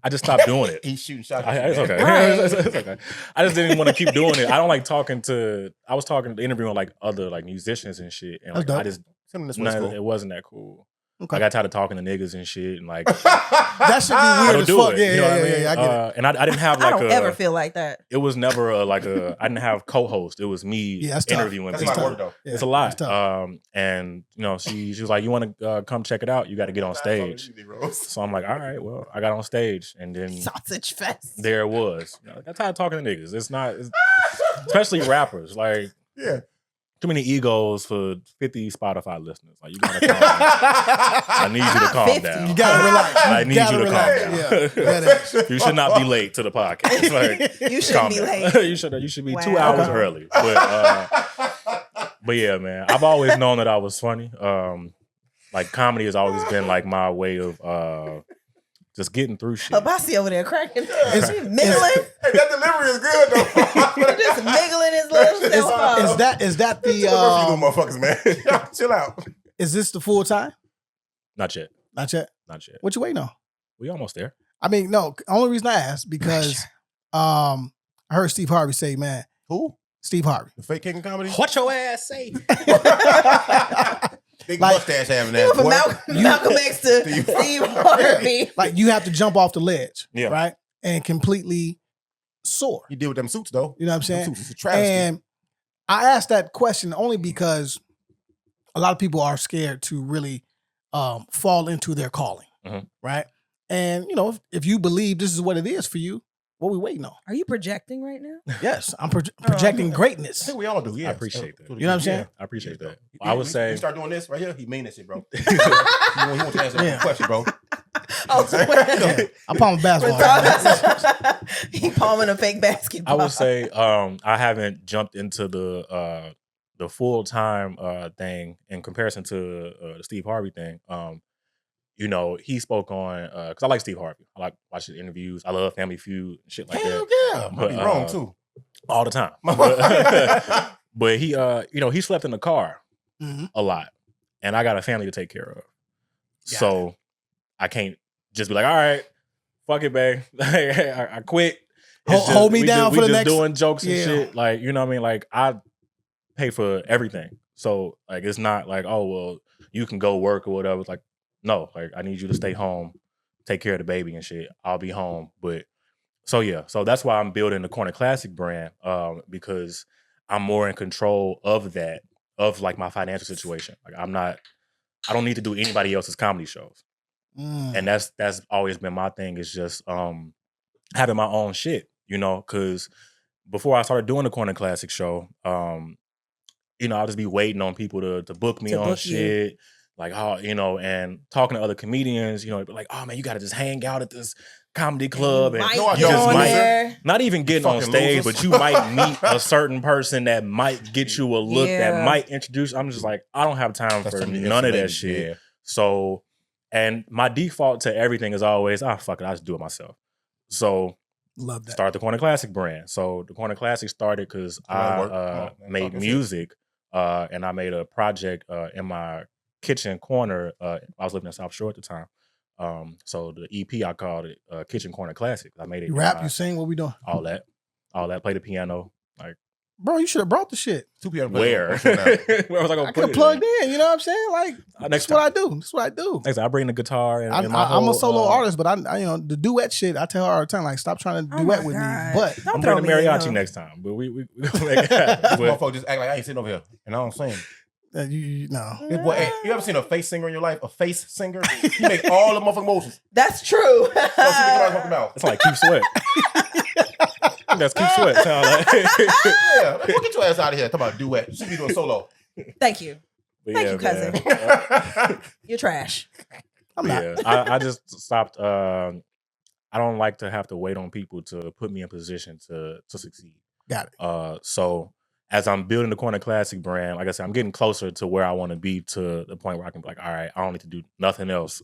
I just stopped doing it. He's shooting shots. It's okay. Right. It's okay. I just didn't want to keep doing it. I don't like talking to. I was interviewing like other like musicians and shit, and like I just it wasn't that cool. Okay. I got tired of talking to niggas and shit, and like that should be I weird don't as do fuck. it. Yeah, You know what I mean? I get it. And I didn't have like I don't ever feel like that. It was never I didn't have co-host. It was me Yeah, that's tough. interviewing That's people. a lot of work, though. Yeah, It's a lot. that's tough. And you know, she was like, "You want to come check it out? You got to get on stage." So I'm like, "All right, well, I got on stage, and then Sausage fest. there it was." You know, that's how I'm talking to niggas. It's especially rappers. Like, Yeah. too many egos for 50 Spotify listeners. Like, you gotta calm down. I need you to calm 50. down. You gotta relax. I need gotta you to relax. calm down. Yeah, that is. You should not be late to the podcast. Like, You shouldn't calm be down. late. You should be Wow. 2 hours Okay. early. But yeah, man, I've always known that I was funny. Like comedy has always been like my way of just getting through shit. Abasi over there cracking. Is- Is he miggling? Hey, that delivery is good though. Just miggling his little self off. Is that You the motherfuckers, man. Chill out. is this the full time? Not yet. Not yet. Not yet. What you waiting on? We almost there. I mean, no. Only reason I asked because I heard Steve Harvey say, "Man, Who? Steve Harvey." The fake king of comedy? What your ass say? Big Like- mustache having He went that. from Boy. Malcolm X to Steve Harvey. Like you have to jump off the ledge, Yeah. right, and completely soar. He did with them suits though. You know what I'm saying? Them suits is a travesty. And I asked that question only because a lot of people are scared to really fall into their calling, Mhm. right? And you know, if you believe this is what it is for you, what we waiting on? Are you projecting right now? Yes, I'm projecting I greatness. think we all do. Yeah, I appreciate that. You know what I'm saying? I appreciate that. Yeah. I would say you start doing this right here. He mean that shit, bro. he wants to answer Yeah. the question, bro. Oh, so Yeah, I'm palming basketball. he palming a fake I basketball. would say I haven't jumped into the full time thing in comparison to the Steve Harvey thing. You know, he spoke on because I like Steve Harvey. I like watching interviews. I love Family Feud and shit like Hell that yeah. But, Might be wrong too. all the time. But he you know, he slept in the car Mhm. a lot, and I got a family to take care of, Got so I can't just be like, all right, fuck it, babe. I quit. It's Hold me we down just, for we the just next- doing jokes and Yeah. shit. Like, you know what I mean? Like, I pay for everything. So, like, it's not like, oh, well, you can go work or whatever. It's like, no, like, I need you to stay home, take care of the baby and shit. I'll be home. But, so yeah. So that's why I'm building the Corner Classic brand, because I'm more in control of that, of like my financial situation. Like, I don't need to do anybody else's comedy shows. Mm. And that's always been my thing, is just having my own shit, you know, because before I started doing the Corner Classic show, you know, I'll just be waiting on people to book me To on book you. shit. Like, oh, you know, and talking to other comedians, you know, like, oh man, you gotta just hang out at this comedy club and Might No, I be don't. on might- there. not even getting on Fucking stage, losers. but you might meet a certain person that might get you a look, Yeah. that might introduce. I'm just like, I don't have time That's for something none of that insulated, shit. yeah. So, and my default to everything is always, fuck it, I just do it myself. So, Love that. start the Corner Classic brand. So the Corner Classic started because That work. I Come on, man. made Talking music, and I made a project in my kitchen corner. I was living in South Shore at the time. So the EP, I called it Kitchen Corner Classic. I made it You in rap, my- you sing, what we doing? all that, play the piano. Like, Bro, you should have brought the shit. 2 p.m. where? What's up now? Where was I gonna I put could have it? plugged in, you know what I'm saying? Like, Next that's time. what I do. That's what I do. Next time, I bring the guitar and, I'm my a whole, solo artist, but I you know, the duet shit, I tell her all the time, like, stop trying to Oh duet my with God. me. But Don't I'm throw bringing me in, mariachi though. next time, but we gonna make it happen. This But- motherfucker just act like I ain't sitting over here. And I don't sing. you know. This boy, hey, you ever seen a face singer in your life? A face singer? He make all the motherfucking motions. That's true. Don't see the fucking mouth. It's like Keith Sweat. That's Keith Sweat. Sound like. Yeah, man, get your ass out of here. Talk about duet. You should be doing solo. Thank you. But Thank yeah, you, cousin. man. You're trash. I'm not. Yeah, I just stopped. I don't like to have to wait on people to put me in position to succeed. Got it. So as I'm building the Corner Classic brand, like I said, I'm getting closer to where I want to be, to the point where I can be like, all right, I don't need to do nothing else.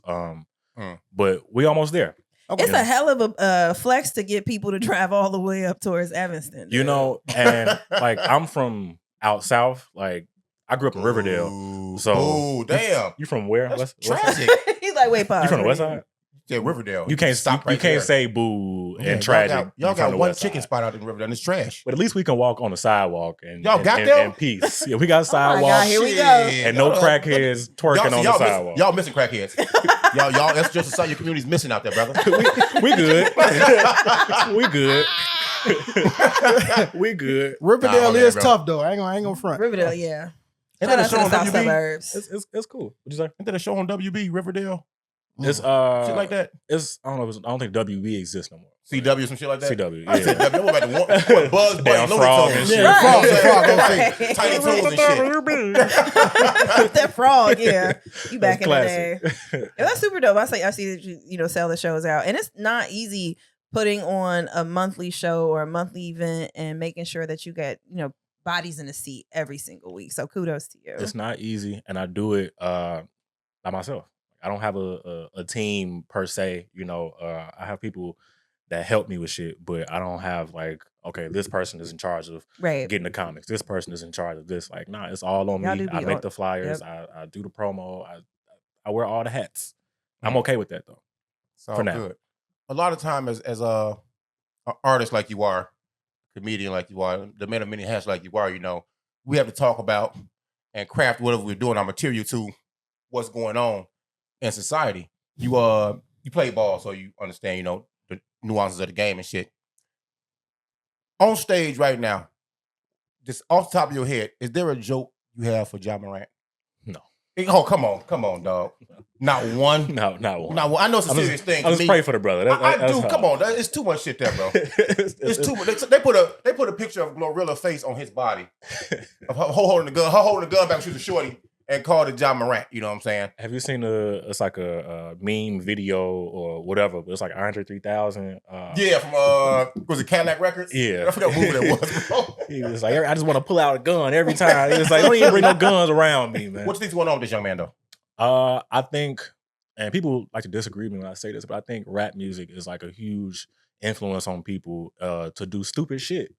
But we almost there. It's a hell of a flex to get people to drive all the way up towards Evanston. You know, and like I'm from out south. Like I grew up in Riverdale. Ooh, So damn. You from where? That's West tragic. He's like, wait, pause. You from the west side? Yeah, Riverdale. You can't stop. You can't say boo and tragic. Y'all got one chicken spot out in Riverdale, and it's trash. But at least we can walk on the sidewalk and y'all got and, them? and peace. Yeah, we got sidewalk. God, here we go. And no crackheads twerking on the sidewalk. Y'all missing crackheads. y'all, that's just a sign your community's missing out there, brother. we good. We good. We good. Riverdale is tough though. I ain't gonna front. Riverdale, yeah. Ain't Shout that a out to show the on south WB? suburbs. It's cool. What'd you say? Ain't that a show on WB, Riverdale? It's Shit like that. It's I don't think WB exists no more. CW, some shit like that. CW, I said yeah. W. What about the Buzz Damn Bunny, frog Looney and Tunes? shit. Yeah, frog, Tiny Toons and shit. That frog, yeah. You back in classic. the day. Yeah, that's super dope. I see that you sell the shows out. And it's not easy putting on a monthly show or a monthly event and making sure that you get, bodies in the seat every single week. So kudos to you. It's not easy, and I do it by myself. I don't have a team per se. I have people that help me with shit, but I don't have like, okay, this person is in charge of getting the comics. This person is in charge of this. Like, nah, it's all on me. I make the flyers. Yep. I do the promo. I wear all the hats. I'm okay with that though. For now. Good. A lot of time as a artist like you are, comedian like you are, the man of many hats like you are, we have to talk about and craft whatever we're doing our material to what's going on in society. You play ball, so you understand, the nuances of the game and shit. On stage right now, just off the top of your head, is there a joke you have for Ja Morant? No. Oh, come on, dog. Not one. No, not one. Not one. I know it's a serious thing. I just pray for the brother. I do. Come on, it's too much shit there, bro. It's too much. They put a picture of Glorilla's face on his body, of her holding the gun. Her holding the gun back when she was a shorty, and called it Ja Morant. You know what I'm saying? Have you seen it's like a meme video or whatever? But it's like Andre 3000. Yeah, from was it Cadillac Records? Yeah, I forgot what movie that was, bro. He was like, I just want to pull out a gun every time. He was like, don't even bring no guns around me, man. What do you think's going on with this young man though? I think, and people like to disagree with me when I say this, but I think rap music is like a huge influence on people to do stupid shit.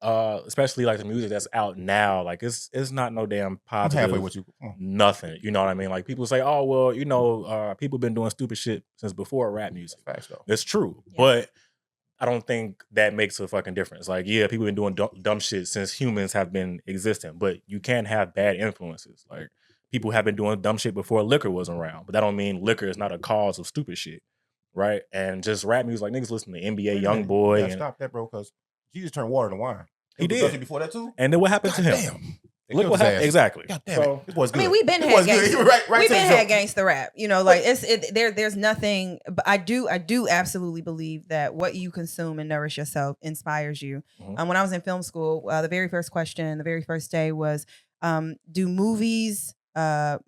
Especially like the music that's out now, like it's not no damn positive. I'm halfway with you. Nothing, you know what I mean? Like people say, oh well, people been doing stupid shit since before rap music. Facts though. It's true, but I don't think that makes a fucking difference. Like, yeah, people been doing dumb shit since humans have been existing, but you can't have bad influences. Like people have been doing dumb shit before liquor was around, but that don't mean liquor is not a cause of stupid shit, right? And just rap music, like niggas listen to NBA YoungBoy. Yeah, stop that, bro, because Jesus turned water into wine. He did before that too. And then what happened to him? Damn. Look what happened. Exactly. God damn it. This was good. I mean, we've been had gangster. Right we've been had gangster rap. Like there's nothing. But I do absolutely believe that what you consume and nourish yourself inspires you. Mm-hmm. When I was in film school, the very first question, the very first day was, do movies are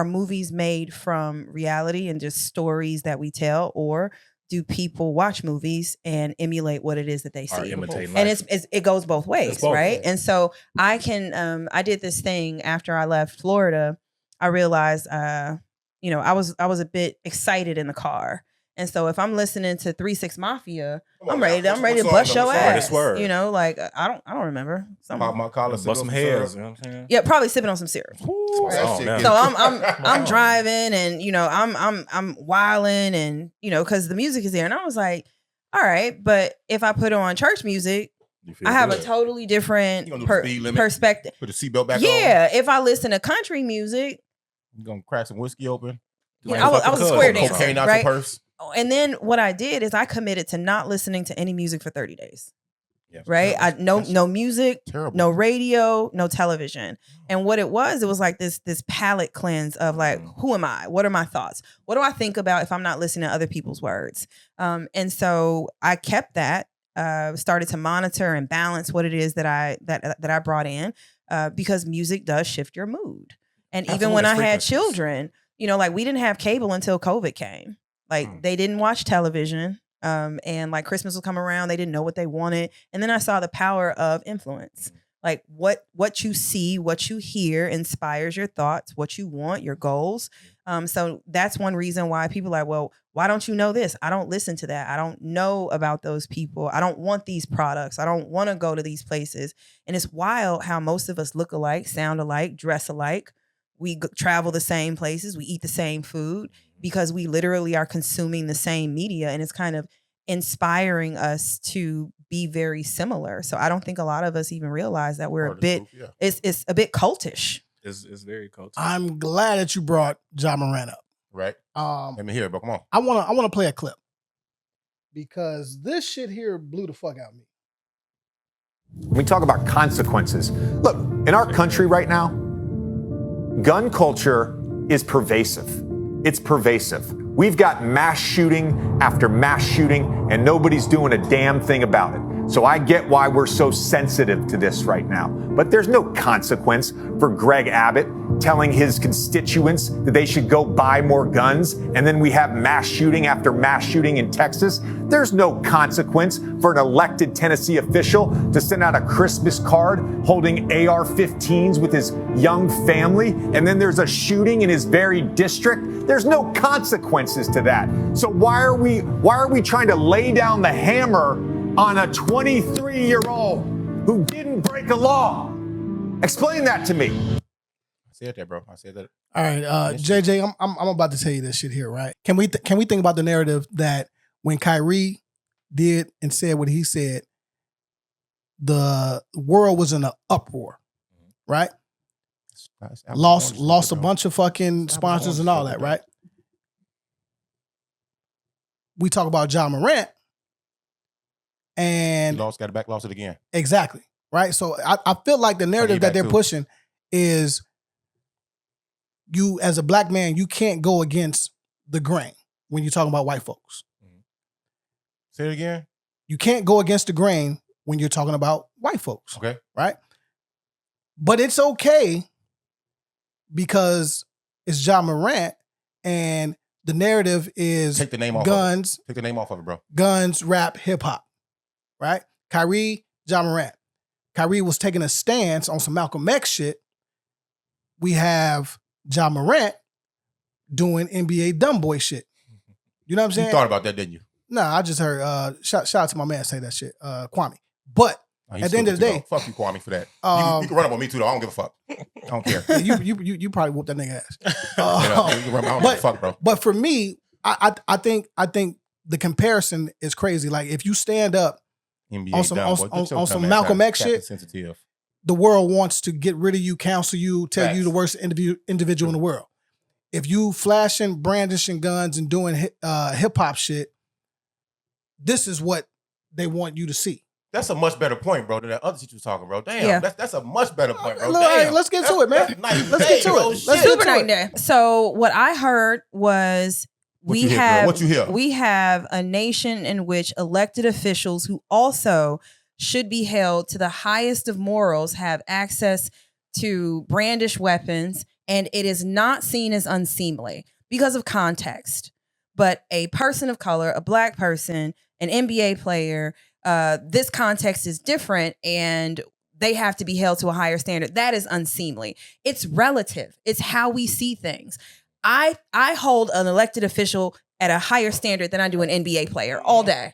movies made from reality and just stories that we tell, or do people watch movies and emulate what it is that they see? And it goes both ways, right? And so I did this thing after I left Florida. I realized, I was a bit excited in the car. And so if I'm listening to 3 6 Mafia, I'm ready to bust your ass. Like I don't remember. My collar, bust some heads. You know what I'm saying? Yeah, probably sipping on some syrup. So I'm driving and I'm wilding and because the music is there, and I was like, all right, but if I put on church music, I have a totally different perspective. Put the seatbelt back on. Yeah, if I listen to country music, you're gonna crack some whiskey open. I was a square dancer, cocaine out right? your purse. And then what I did is I committed to not listening to any music for 30 days. Yeah, right? No music, terrible. No radio, no television. And what it was like this palate cleanse of like, who am I? What are my thoughts? What do I think about if I'm not listening to other people's words? And so I kept that, started to monitor and balance what it is that I brought in, because music does shift your mood. And even when I had children, like we didn't have cable until COVID came. Like they didn't watch television. And like Christmas will come around, they didn't know what they wanted. And then I saw the power of influence. Like what you see, what you hear inspires your thoughts, what you want, your goals. So that's one reason why people are like, well, why don't you know this? I don't listen to that. I don't know about those people. I don't want these products. I don't want to go to these places. And it's wild how most of us look alike, sound alike, dress alike. We travel the same places. We eat the same food because we literally are consuming the same media. And it's kind of inspiring us to be very similar. So I don't think a lot of us even realize that we're it's a bit cultish. It's very cultish. I'm glad that you brought Ja Morant up. Right. Let me hear it, bro. Come on. I wanna play a clip because this shit here blew the fuck out of me. When we talk about consequences, look, in our country right now, gun culture is pervasive. It's pervasive. We've got mass shooting after mass shooting, and nobody's doing a damn thing about it. So I get why we're so sensitive to this right now. But there's no consequence for Greg Abbott telling his constituents that they should go buy more guns, and then we have mass shooting after mass shooting in Texas. There's no consequence for an elected Tennessee official to send out a Christmas card holding AR-15s with his young family, and then there's a shooting in his very district. There's no consequences to that. So why are we trying to lay down the hammer on a 23-year-old who didn't break a law? Explain that to me. I said that, bro. I said that. All right, JJ, I'm about to tell you this shit here, right? Can we think about the narrative that when Kyrie did and said what he said, the world was in an uproar, right? Lost a bunch of fucking sponsors and all that, right? We talk about Ja Morant, and Lost it again. Exactly, right? So I feel like the narrative that they're pushing is you as a black man, you can't go against the grain when you're talking about white folks. Say it again. You can't go against the grain when you're talking about white folks. Okay. Right? But it's okay because it's Ja Morant and the narrative is take the name off guns. Of it. Take the name off of it, bro. Guns, rap, hip hop. Right? Kyrie, Ja Morant. Kyrie was taking a stance on some Malcolm X shit. We have Ja Morant doing NBA dumb boy shit. You know what I'm saying? You thought about that, didn't you? No, I just heard shout out to my man say that shit, Kwame. But at the end of the day, fuck you, Kwame, for that. You can run up on me too, though. I don't give a fuck. I don't care. you probably whooped that nigga ass. I don't give a fuck, bro. But for me, I think the comparison is crazy. Like if you stand up NBA on some Malcolm X shit, sensitive. The world wants to get rid of you, counsel you, tell you the worst individual in the world. If you flashing, brandishing guns and doing hip hop shit, this is what they want you to see. That's a much better point, bro, than that other shit you was talking, bro. Damn, that's a much better point, bro. Damn. Let's get to it, man. Let's get to it. Let's Super night day. So what I heard was what you hear? We have a nation in which elected officials who also should be held to the highest of morals have access to brandish weapons, and it is not seen as unseemly because of context. But a person of color, a black person, an NBA player, this context is different and they have to be held to a higher standard. That is unseemly. It's relative. It's how we see things. I hold an elected official at a higher standard than I do an NBA player all day.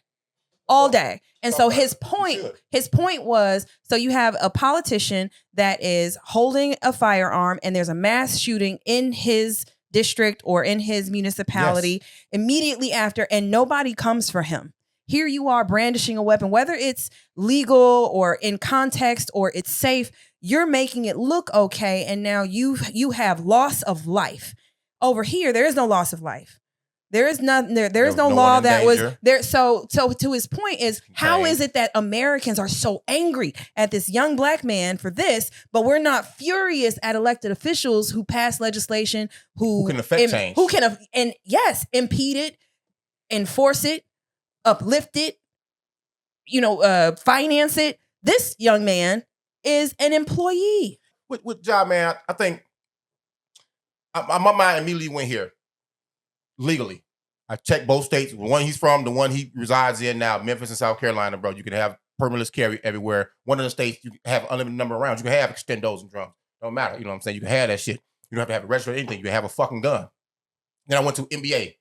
All day. And so his point was, so you have a politician that is holding a firearm and there's a mass shooting in his district or in his municipality immediately after, and nobody comes for him. Here you are brandishing a weapon, whether it's legal or in context or it's safe, you're making it look okay. And now you have loss of life. Over here, there is no loss of life. There is nothing there. There is no law that was there. So to his point is, how is it that Americans are so angry at this young black man for this, but we're not furious at elected officials who pass legislation who can affect change, who can impede it, enforce it, uplift it, finance it. This young man is an employee. With Ja, man, I think my mind immediately went here. Legally, I checked both states. The one he's from, the one he resides in now, Memphis and South Carolina, bro. You can have permitless carry everywhere. One of the states, you can have unlimited number of rounds. You can have extendos and drums. Don't matter. You know what I'm saying? You can have that shit. You don't have to have a register or anything. You can have a fucking gun. Then I went to NBA.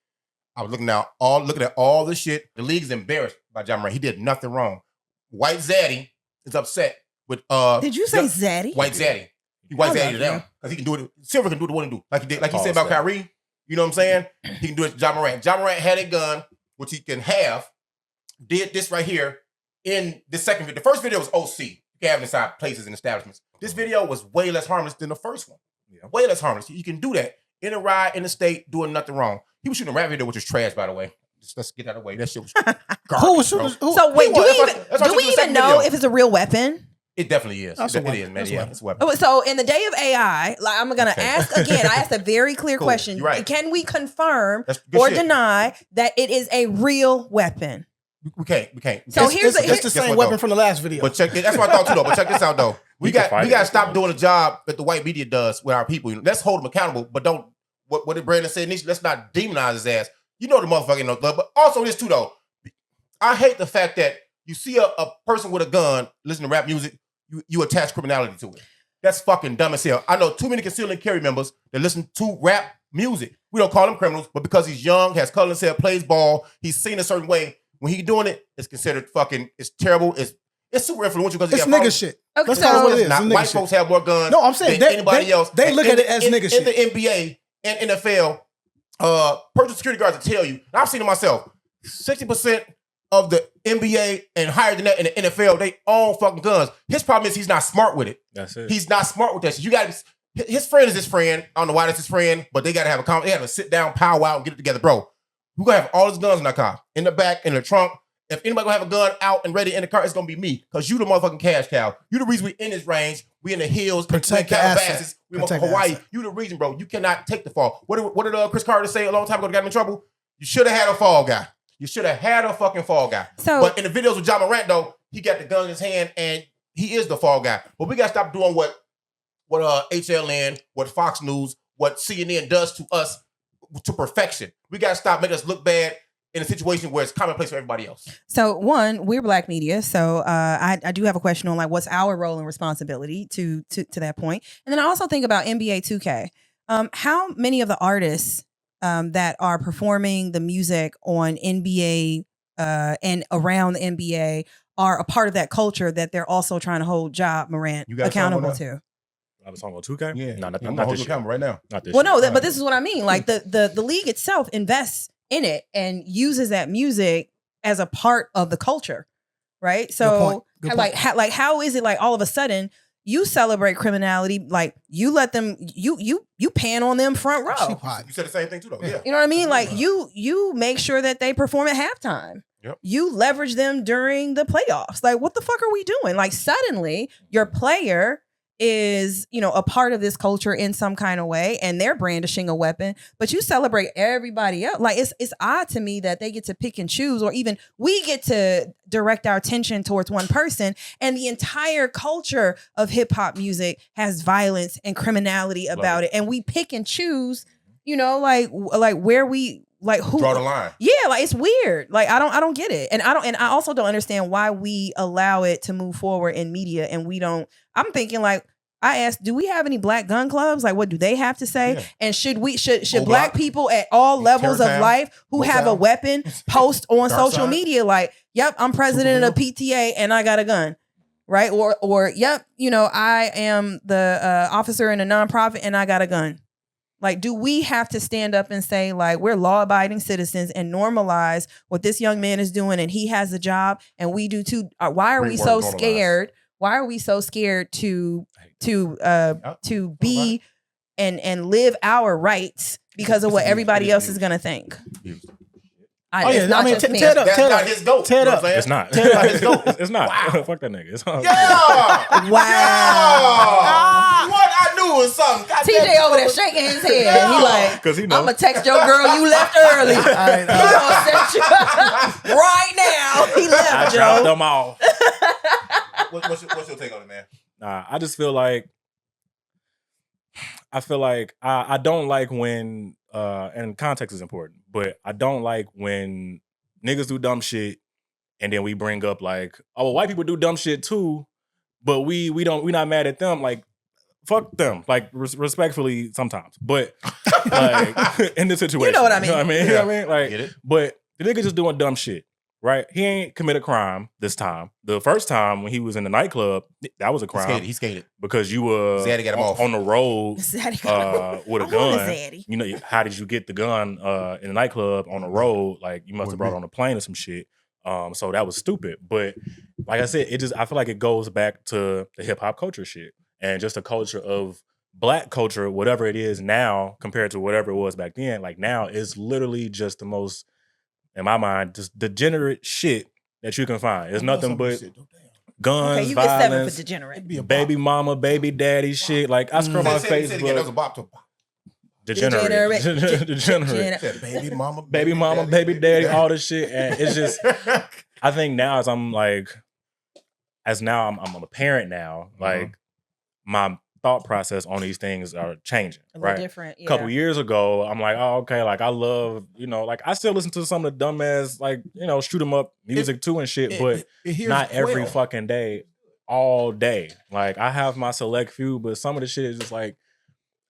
I was looking at all the shit. The league's embarrassed by Ja Morant. He did nothing wrong. White Zaddy is upset with Did you say Zaddy? White Zaddy. He white Zaddy to them. Because he can do it. Silver can do what he do. Like he did, like he said about Kyrie. You know what I'm saying? He can do it to Ja Morant. Ja Morant had a gun, which he can have, did this right here in the second video. The first video was OC. You can have it inside places and establishments. This video was way less harmless than the first one. Yeah. Way less harmless. You can do that in a ride, in the state, doing nothing wrong. He was shooting a rap video, which was trash, by the way. Let's get out of the way. That shit was garbage. So wait, do we even know if it's a real weapon? It definitely is. It is, man. Yeah, it's a weapon. So in the day of AI, like I'm gonna ask again. I asked a very clear question. You're right. Can we confirm or deny that it is a real weapon? We can't. So it's the same weapon from the last video. But check it. That's what I thought too, though. But check this out, though. We got to stop doing the job that the white media does with our people. Let's hold them accountable, but don't. What did Brandon say? Let's not demonize his ass. You know the motherfucker knows love. But also this too, though. I hate the fact that you see a person with a gun listen to rap music. You attach criminality to it. That's fucking dumb as hell. I know too many concealed and carry members that listen to rap music. We don't call them criminals, but because he's young, has color in his hair, plays ball, he's seen a certain way. When he's doing it, it's considered fucking. It's terrible. It's super influential because it's nigga shit. Okay, that's what it is. Not, white folks have more guns. No, I'm saying than anybody else. They look at it as nigga shit. In the NBA and NFL, personal security guards will tell you. And I've seen it myself. 60% of the NBA and higher than that in the NFL, they own fucking guns. His problem is he's not smart with it. That's it. He's not smart with that shit. You got his friend is his friend. I don't know why that's his friend, but they got to have a they have to sit down, powwow, and get it together, bro. We're gonna have all his guns in our car, in the back, in the trunk. If anybody gonna have a gun out and ready in the car, it's gonna be me, because you the motherfucking cash cow. You the reason we in this range. We in the hills, protect the asset. We in Hawaii. You the reason, bro. You cannot take the fall. What did Chris Carter say a long time ago that got him in trouble? You should have had a fall guy. You should have had a fucking fall guy. But in the videos with Ja Morant, though, he got the gun in his hand and he is the fall guy. But we gotta stop doing what HLN, what Fox News, what CNN does to us to perfection. We gotta stop making us look bad in a situation where it's commonplace for everybody else. So one, we're Black media, so I do have a question on like what's our role and responsibility to that point. And then I also think about NBA 2K. How many of the artists that are performing the music on NBA and around the NBA are a part of that culture that they're also trying to hold Ja Morant accountable to? I was talking about 2K? Yeah. No, not this this year. Right now. Not this well, year. no, but this is what I mean. Like the league itself invests in it and uses that music as a part of the culture, right? So Good like point. how is it like all of a sudden you celebrate criminality, like you let them you pan on them front row. You said the same thing too, though. Yeah. You know what I mean? Like you make sure that they perform at halftime. Yep. You leverage them during the playoffs. Like, what the fuck are we doing? Like, suddenly your player is, a part of this culture in some kind of way, and they're brandishing a weapon, but you celebrate everybody else. Like, it's odd to me that they get to pick and choose, or even we get to direct our attention towards one person, and the entire culture of hip hop music has violence and criminality about it, and we pick and choose, like where we. Like who draw the line? Yeah, like it's weird. Like I don't get it, and I also don't understand why we allow it to move forward in media, and we don't. I'm thinking like I asked, do we have any Black gun clubs? Like, what do they have to say? Yeah. And should Black people at all levels of life who have a weapon post on social media like, yep, I'm president of PTA and I got a gun, right? Or yep, I am the officer in a nonprofit and I got a gun. Like, do we have to stand up and say, like, we're law-abiding citizens and normalize what this young man is doing and he has a job and we do too? Why are we so scared? Why are we so scared to be and live our rights because of what everybody else is going to think? Tear it up. Not his goat. Tear it up. It's not. It's not. Wow. Fuck that nigga. It's Yeah. Wow. What I knew was something. TJ over there shaking his head. Yeah. He like, because he I'm knows. gonna text your girl you left early. He gonna set you up right now. He left, I Joe. dropped them all. What's your take on it, man? Nah, I just feel like I don't like when and context is important, but I don't like when niggas do dumb shit and then we bring up like, oh, well, white people do dumb shit too, but we're not mad at them. Like, fuck them. Like, respectfully sometimes, but like in this situation, You know what I mean? You know what I mean? You know what I mean? Like, Get it? but the nigga just doing dumb shit. Right, he ain't commit a crime this time. The first time when he was in the nightclub, that was a crime. He skated. Because you were Zaddy got him off. on the road Zaddy with a gun. You know, how did you get the gun in the nightclub on the road? Like, you must have brought it on a plane or some shit. So that was stupid. But like I said, I feel like it goes back to the hip hop culture shit and just the culture of Black culture, whatever it is now compared to whatever it was back then. Like now, it's literally just the most, in my mind, just degenerate shit that you can find. It's nothing but guns, okay, you get 7 violence, for degenerate. baby mama, baby daddy shit. Like I scroll my Facebook. That was a bop to Degenerate. Baby mama, baby daddy, all this shit. And it's just, I think now as I'm a parent now, like my thought process on these things are changing. A little right? different. Yeah. A couple years ago, I'm like, oh, okay, like I love, like I still listen to some of the dumbass, like, shoot 'em up music too and shit, but not every fucking day, all day. Like I have my select few, but some of the shit is just like,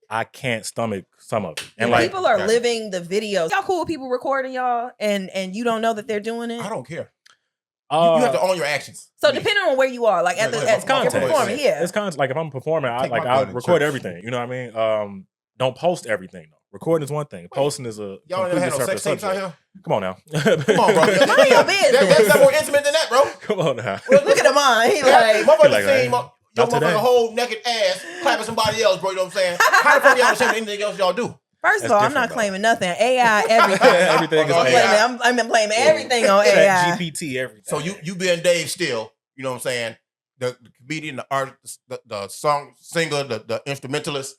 I can't stomach some of it. And like people are living the videos. Y'all cool with people recording y'all and you don't know that they're doing it? I don't care. You have to own your actions. So depending on where you are, like at context. You're performing, yeah. It's context. Like if I'm performing, I record everything. You know what I mean? Don't post everything though. Recording is one thing. Posting is a y'all never had no sex tapes out here? Come on now. Come on, bro. That's more intimate than that, bro. Come on now. Well, look at him on. He like motherfucker seen your motherfucking whole naked ass clapping somebody else, bro. You know what I'm saying? How the fuck y'all saying anything else y'all do? First of all, I'm not claiming nothing. AI, everything. Everything is AI. I'm blaming everything on AI. GPT, everything. So you being Dave still, you know what I'm saying? The comedian, the artist, the song singer, the instrumentalist.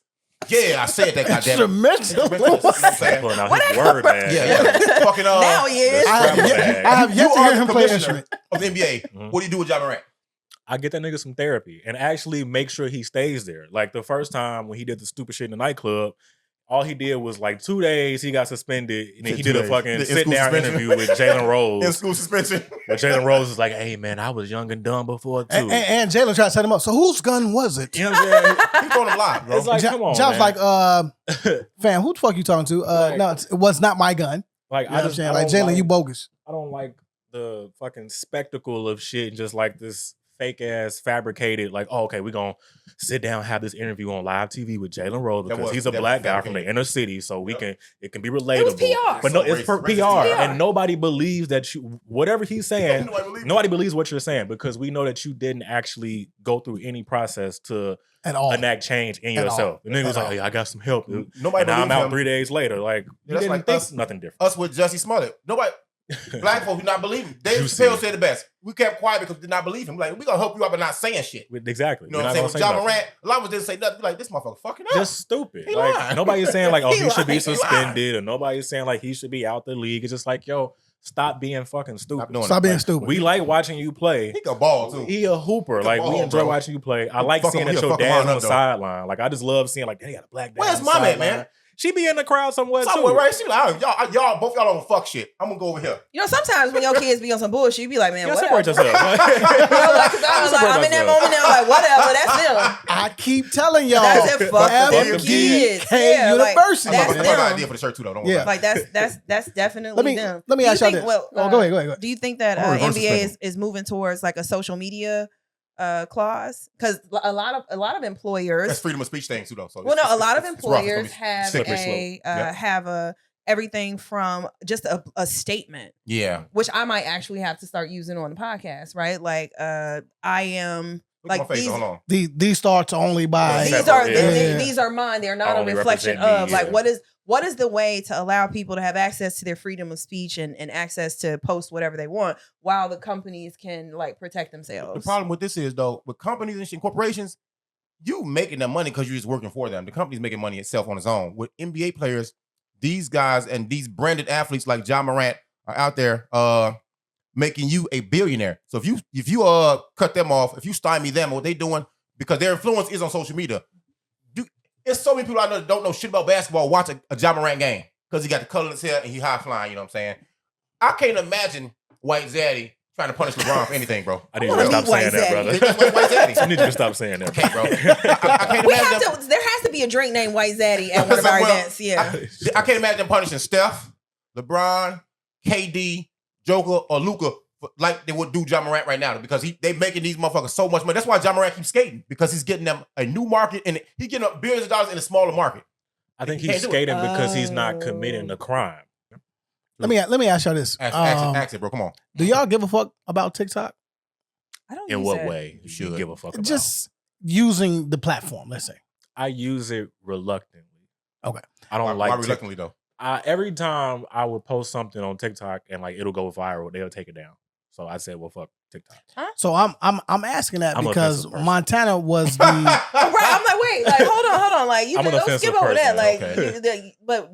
Yeah, I said that. Goddamn instrumentalist. You know what I'm saying? Pulling out his word, man. Yeah. Fucking now he is. I have yet to hear him play an instrument of the NBA. What do you do with Ja Morant? I get that nigga some therapy and actually make sure he stays there. Like the first time when he did the stupid shit in the nightclub, all he did was like 2 days, he got suspended, and then he did a fucking sit-down interview with Jalen Rose. In school suspension. Where Jalen Rose is like, hey, man, I was young and dumb before, too. And Jalen tried to set him up. So whose gun was it? You know what I'm saying? He's throwing him live, bro. It's like, come on, Josh like, fam, who the fuck you talking to? No, it was not my gun. Like, you know what I'm saying? Like, Jalen, you bogus. I don't like the fucking spectacle of shit, just like this fake ass fabricated, like, oh, okay, we're gonna sit down and have this interview on live TV with Jalen Rose because he's a black guy from the inner city, so it can be relatable. It was PR. But no, it's for PR. And nobody believes that you, whatever he's saying, nobody believes what you're saying because we know that you didn't actually go through any process to enact change in yourself. The nigga was like, hey, I got some help. Nobody, and I'm out 3 days later. Like, you didn't like think nothing different. Us with Jussie Smollett. Nobody. Black folks do not believe him. Dave Chappelle said the best. We kept quiet because we did not believe him. Like, we gonna help you out by not saying shit. Exactly. You know what I'm saying? With Ja Morant, a lot of us didn't say nothing. Like, this motherfucker fucking up. Just stupid. Like, nobody's saying like, oh, he should be suspended, or nobody's saying like he should be out the league. It's just like, yo, stop being fucking stupid. Stop being stupid. We like watching you play. He can ball too. He a hooper. Like, we enjoy watching you play. I like seeing that your dad's on the sideline. Like, I just love seeing like, they got a black dad. Where's mom at, man? She be in the crowd somewhere too. Right? She like, y'all, both y'all don't fuck shit. I'm gonna go over here. You know, sometimes when your kids be on some bullshit, you be like, man, whatever. Separate yourself. I'm in that moment now, like, whatever, that's them. I keep telling y'all. That's their fucking kids. Yeah, University. Like, that's an idea for the shirt too, though. Don't worry. Like, that's definitely them. Let me ask y'all this. Go ahead. Do you think that NBA is moving towards like a social media clause? Because a lot of employers, that's freedom of speech thing too, though. So well, no, a lot of employers have a everything from just a statement. Yeah, which I might actually have to start using on the podcast, right? Like, I am. Like these thoughts only by these are mine. They're not a reflection of like what is the way to allow people to have access to their freedom of speech and access to post whatever they want while the companies can like protect themselves. The problem with this is though, with companies and corporations, you making the money because you're just working for them. The company's making money itself on its own. With NBA players, these guys and these branded athletes like Ja Morant are out there making you a billionaire. So if you cut them off, if you stymie them, what they doing, because their influence is on social media. There's so many people I know that don't know shit about basketball watch a Ja Morant game because he got the color in his hair and he high flying, you know what I'm saying? I can't imagine White Zaddy Trying to punish LeBron for anything, bro. I need you to stop saying that, brother. White Zaddy. I need you to stop saying that, Okay, bro. I can't We imagine have to. There has to be a drink named White Zaddy at one of our events. Yeah. I can't imagine them punishing Steph, LeBron, KD, Joker, or Luka like they would do Ja Morant right now because they making these motherfuckers so much money. That's why Ja Morant keeps skating because he's getting them a new market and he's getting up billions of dollars in a smaller market. I think he's skating because he's not committing a crime. Let me ask y'all this. Ask it, bro. Come on. Do y'all give a fuck about TikTok? I don't. In use what it. way you should give a fuck about? Just using the platform, let's say. I use it reluctantly. Okay. I don't Why like reluctantly though? Every time I would post something on TikTok and like it'll go viral, they'll take it down. So I said, well, fuck TikTok. So I'm asking that I'm because offensive person. Montana was the Right. I'm like, wait, like, hold on. Like, you I'm an don't offensive skip over that. person, Like, but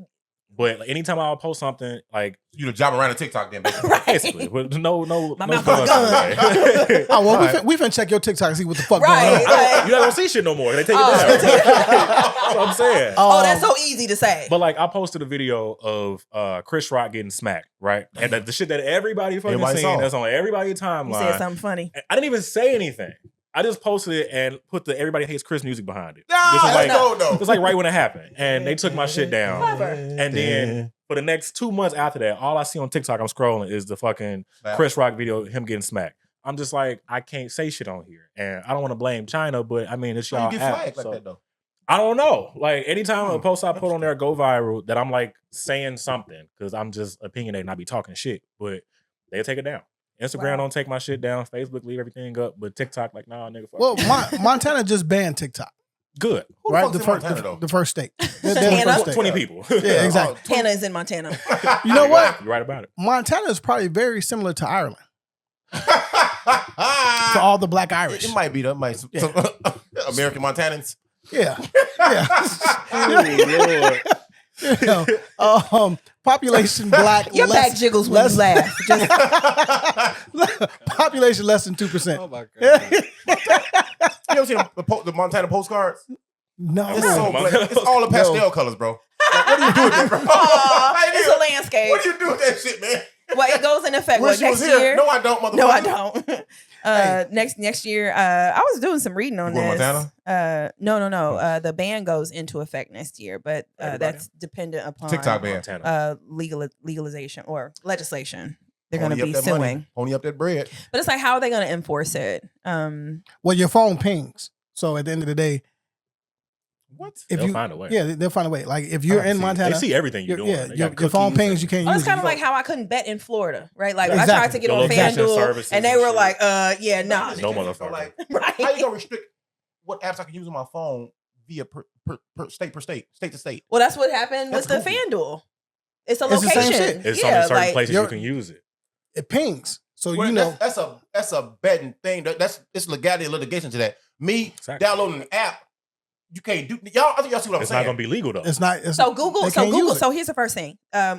But anytime I'll post something like You the Ja Morant of TikTok then, basically. basically, with no My no mouth is guns gun. in there. oh well, Right. we finna check your TikTok and see what the fuck Right, going on. like- You're not gonna see shit no more. They take it Oh. down. That's what I'm saying. oh, that's so easy to say. But like I posted a video of Chris Rock getting smacked, right? And the shit that everybody fucking Everybody seen, saw. that's on everybody's You said timeline. something funny. I didn't even say anything. I just posted it and put the Everybody Hates Chris music behind it. Nah, This was that's like, gold though. it was like right when it happened. And they took my shit down. Clever. And then for the next 2 months after that, all I see on TikTok, I'm scrolling, is the fucking Snap. Chris Rock video, him getting smacked. I'm just like, I can't say shit on here. And I don't want to blame China, but I mean, it's Why y'all you get app, flagged like so- that though? I don't know. Like anytime a post I put on there go viral, that I'm like saying something because I'm just opinionated and I be talking shit, but they'll take it down. Instagram don't take my shit down. Facebook leave everything up, but TikTok like nah, nigga. Fuck Well, you. Montana just banned TikTok, Good. Who right? fuck's The in first, Montana, though? the first state. They're the Montana? first state. 20 people. Yeah, exactly. Hannah is in Montana. You know what? You're right about it. Montana is probably very similar to Ireland for all the Black Irish. It might be though. Some American Montanans. Yeah, yeah. You know, population Black. Your back jiggles when you laugh. Just, population less than 2%. Oh my god. You ever seen the Montana postcards? No, It's so black. It's all the pastel colors, bro. Like, what do you do with that, bro? Aw, Like, it's a landscape. What do you do with that shit, man? Well, it goes in effect Wish you next was here. year. No, I don't, motherfucker. No, I don't. Next year, I was doing some reading on You going this. to No. The ban goes into effect next year, but that's dependent upon TikTok ban. Montana. legalization or legislation. They're Pony going to up be that suing, money. Pony up that bread. but it's like, how are they going to enforce it? well, your phone pings. So at the end of the day, What? if They'll you find a way. yeah, they'll find a way. Like if you're in They Montana, see everything you're doing. yeah, They your, got your phone cookies pings, and- you can't Oh, use it's kind it. of like how I couldn't bet in Florida, right? Like I Exactly. tried to get The on location FanDuel, services and they and were shit. like, yeah, nah. No motherfucker. Like, Right. how you gonna restrict what apps I can use on my phone via per state, state to state? Well, that's what happened with That's the goofy. FanDuel. It's a It's the same location. shit. It's yeah, only certain like, places you you're- can use it. It pings. So Well, you know, that's a betting thing. It's legality and litigation to that. Me Exactly. downloading an app, you can't do. Y'all, I think y'all see what I'm It's saying. not gonna be legal though. it's not. It's, So Google, they can't use it. so here's the first thing.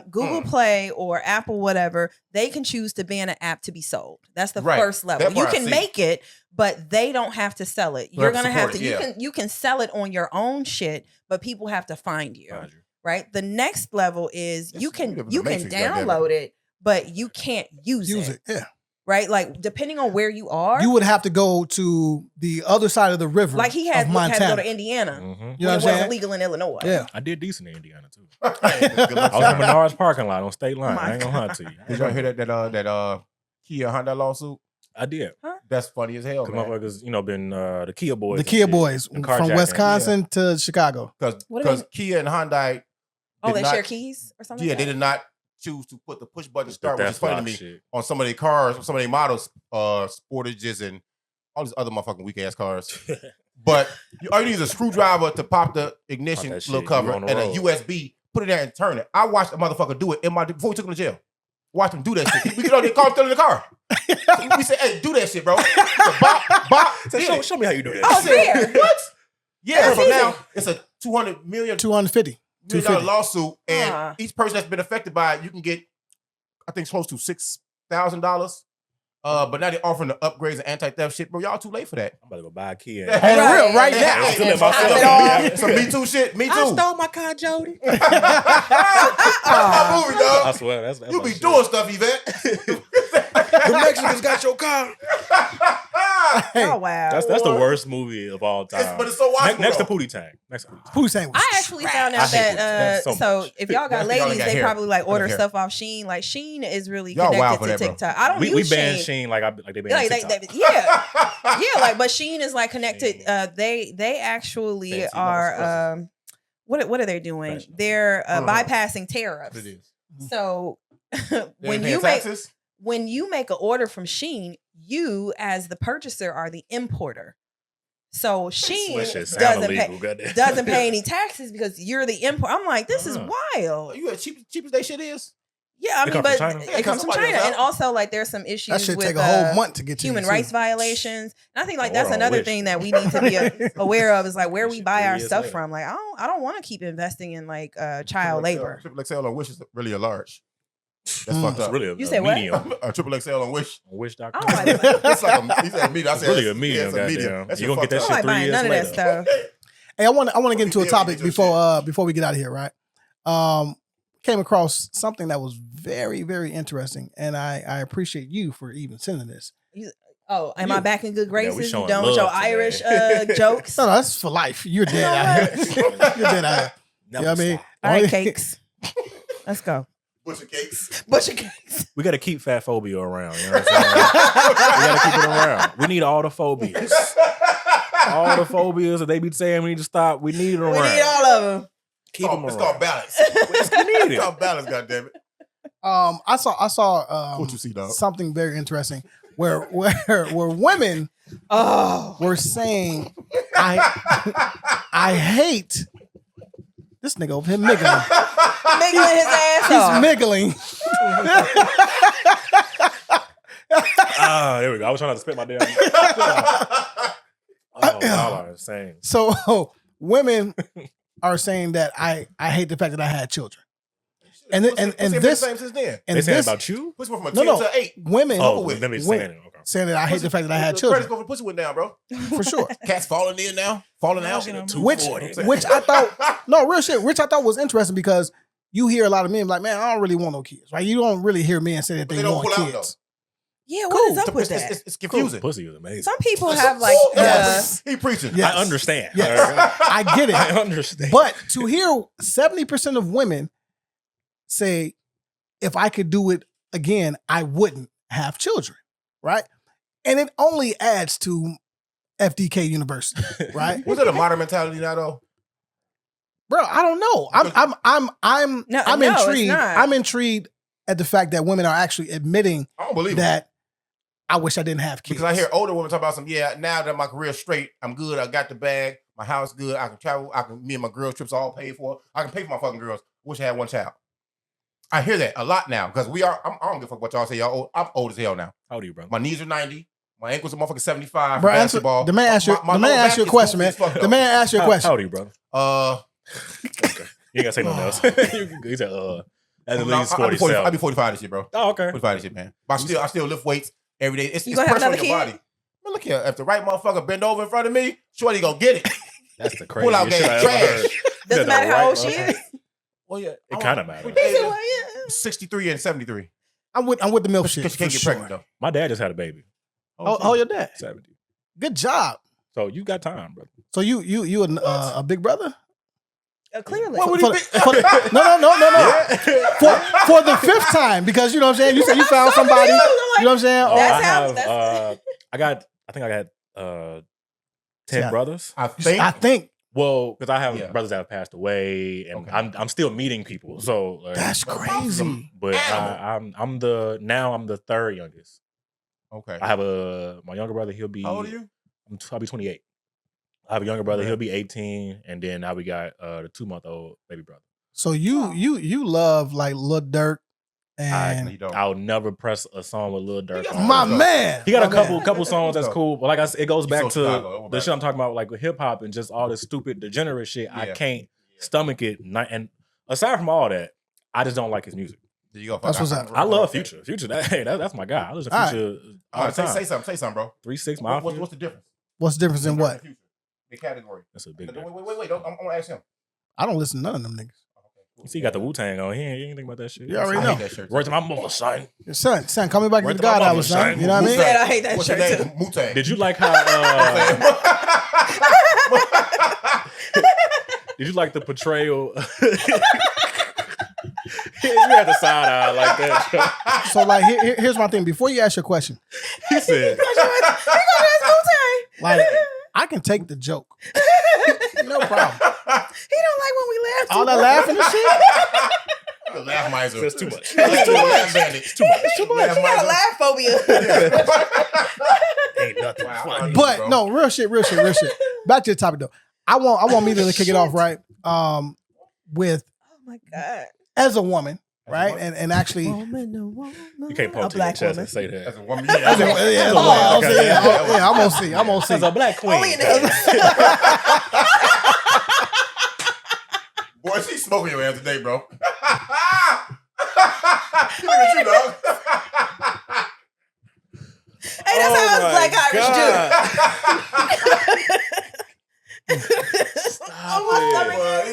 Google Play or Apple, whatever, they can choose to ban an app to be sold. That's the Right. first level. That You part I can see. make it, but they don't have to sell it. They You're have to gonna have to. support it, You can sell it on your own shit, but people have to find you. Mind you. Right. The next level is It's- you we can live in you the can Matrix, goddamn it. download it, but you can't use it. Yeah, Right. Like depending on where you are. you would have to go to the other side of the river. like he of had to Montana. go to Indiana. Mhm. You know when what it I'm wasn't saying? legal in Illinois. Yeah. I did decent in Indiana too. Good luck, I was in y'all. Menards parking lot on State Line. My I ain't gonna lie to you. Did y'all hear that Kia Honda lawsuit? I did. That's funny as hell, Cause man. motherfuckers, been the Kia boys. The and Kia shit, boys and from carjacking. Wisconsin to Chicago. What do you Because mean? Kia and Hyundai, Oh, did they not- share keys or something. yeah, like they that? did not choose to put the push button The start, which is theft funny to lock me, shit. on some of their cars, some of their models, Sportages and all these other motherfucking weak ass cars. But all you need is a screwdriver to pop the ignition Pop that little shit, cover you and on the a road. USB. Put it there and turn it. I watched a motherfucker do it before we took him to jail. Watch him do that shit. We get on the car, still in the car. We said, "Hey, do that shit, bro." So bop. Say, did it. show me how you do that. Oh, shit. fair. What? Yeah, That's so easy. now it's a $200 million $250. $250. lawsuit, and Uh-huh. each person that's been affected by it, you can get, I think, close to $6,000. But now they're offering the upgrades and anti-theft shit, bro. Y'all too late for that. I'm about to go buy a Kia. On the real, right Hey, now. hey, Still in hey, my hey, stuff. hey, some Me Too shit. Me Too. my car, Jody. That's my movie, I dog. swear, that's You my be shit. doing stuff, Yvette. The Mexicans got your car. Hey, Oh wow. That's the worst movie of all time. But it's so watchable. Next to though. Pootie Tang. Pootie Tang was I actually found I out hate that it so so much. if y'all got Y'all ladies, got they hair. probably like Y'all got order hair. stuff off Shein. Like Shein is really Y'all wild connected for to that, bro. TikTok. I don't We use banned Shein. Sheen like they banned Like, TikTok. yeah, like but Shein is like connected. They actually Fancy are what are they doing? Professional. They're I don't know. bypassing tariffs. It is. So They when ain't you paying make taxes? when you make an order from Shein, you as the purchaser are the importer. So Shein That shit sound doesn't illegal, pay goddamn. doesn't pay any taxes because you're the import. I'm like, this is wild. You as cheap as that shit is? Yeah, I It mean, come but from China? it comes from Somebody China, else and out. also like there's some issues That should with take a whole month to get to human you, rights too. violations. And I think like Oh, that's hold on, another wish. thing that we need to be aware of is like where That we shit buy 3 our years stuff later. from. Like I don't want to keep investing in like child labor. Triple XL on Wish is really a large. That's Mm. fucked It's up. really You a said what? medium. A triple XL on Wish. Wish.com. I don't like that. It's like he said medium. I It's said really a medium, it's a goddamn. medium. That You shit gonna get that fucked I up. don't like shit 3 buying years none of that later. stuff. Hey, I want to get into a Yeah, topic get your before we get out of here, right? Came across something that was very, very interesting, and I appreciate you for even sending this. Oh, am I back in good we graces? You showing done with your love today. Irish jokes? No, that's for life. You're dead out here. You're dead out here. You know what I mean? All right, cakes. Let's go. Butcher cakes. Butcher cakes. We got to keep fat phobia around. You know what I'm saying? We got to keep it around. We need all the phobias. All the phobias that they be saying we need to stop. We need it around. We need all of them. Keep them It's around. called balance. We need It's it. called balance, goddammit. I saw What you see, dog? something very interesting where women Oh, were saying I hate this nigga over here miggling. Miggling his ass He's off. miggling. There we go. I was trying not to spit my damn. Oh, y'all are insane. So women are saying that I hate the fact that I had children. And What's this the same since then? and They saying this about you? Pussy went from a no 10 to 8. women Oh, with. let me Women. saying it. Okay. saying that I hate the fact that I had The children credit score for pussy went down, bro. for sure. Cats falling in now, falling out. which I thought no real shit, which I thought was interesting because you hear a lot of men like, man, I don't really want no kids, right? You don't really hear men say that But they they don't want pull out, kids. Yeah, what is up with It's, that? it's confusing. Pussy is amazing. Some people have like Yes. He preaching. Yes. I understand. Yes. I get it. I understand. But to hear 70% of women say, if I could do it again, I wouldn't have children, right? And it only adds to FDK University, right? Was it a modern mentality now, though? Bro, I don't know. I'm No, it's intrigued. not. I'm intrigued at the fact that women are actually admitting I don't believe it. that I wish I didn't have kids. Because I hear older women talk about now that my career's straight, I'm good, I got the bag, my house good, I can travel, me and my girls' trips all paid for. I can pay for my fucking girls. Wish I had one child. I hear that a lot now because I don't give a fuck what y'all say. Y'all old. I'm old as hell now. How old are you, brother? My knees are 90. My ankles are motherfucking 75 Bro, for basketball. the man asked you. My The man lower asked you a back is question, goofy man. as fuck, The though. man asked you a How question. old are you, brother? Okay. You ain't gotta say nothing else. He said, at least I'll be 47. I'll be 45 this year, bro. Oh, okay. 45 this year, man. But I still lift weights every day. It's You gonna have pressure on another your kid? body. Man, look here. If the right motherfucker bend over in front of me, shorty gonna get it. That's the Pull out craziest shit I game ever heard. trash. Doesn't Yeah, the matter how old right she motherfucker. is. Well, yeah. It kind of matters. He said, well, yeah. 63 and 73. I'm with the milf But shit. you For can't get sure. pregnant, though. My dad just had a baby. Oh, your dad. 70. Good job. So you got time, brother. So you a big brother? Clearly. What would For he the- for the- no. For the fifth time, because you know what I'm saying. You said you found somebody. You know what I'm saying? Oh, That's I how- have. that's- I think I got 10 Yeah. brothers. I think. I think Well, because I have Yeah. brothers that have passed away, and Okay. I'm still meeting people. So like, that's crazy. But Animal. I'm the third youngest. Okay. I have my younger brother. He'll be. How old are you? I'll be 28. I have a younger brother. Okay. He'll be 18, and then now we got the 2-month-old baby brother. So you love like Lil Durk and You don't. I'll never press a song with Lil Durk. got on. my man. He got a My man. couple songs that's cool, but like I said, it goes He's back so to Chicago, don't worry the about shit I'm talking about, like with hip hop and just all this stupid degenerate shit. I Yeah. can't stomach it. And aside from all that, I just don't like his music. There you go. That's what's up. I love Future. Future, that's my guy. I listen to All right. Future all All the right, time. say something. Say something, bro. 3-6 What's Mafia. the difference? What's the difference in what? The category. That's a big. Wait. I'm gonna ask him. I don't listen to none of them niggas. You see, you got the Wu-Tang on. He ain't think about that shit. You already I know. hate that shirt. Word to my mother, son. Son, call me back Word to to the my God mama, hours, son. son. You know what I He mean? said I hate that What's your shirt name? too. Wu-Tang. Did you like how? Did you like the portrayal? You had the side eye like that. So, like, here's my thing. Before you ask your question, He said, like, I can take the joke. No problem. He don't like when we laugh. All that laughing and shit. The laugh miser. "That's too much." That's too much. It's too much. It's too much. He got laugh phobia. Ain't nothing funny. But no, real shit. Back to the topic though. I want me to kick it off right. With Oh my God. as a woman, right? And actually, You can't point to your black chest woman. and say that. As a woman. as a, yeah, I'm gonna see. I'm gonna see. As a black queen. Only in the head. Boy, she's smoking your ass today, bro. Look at you, dog. Hey, that's how us black Irish do. Oh, my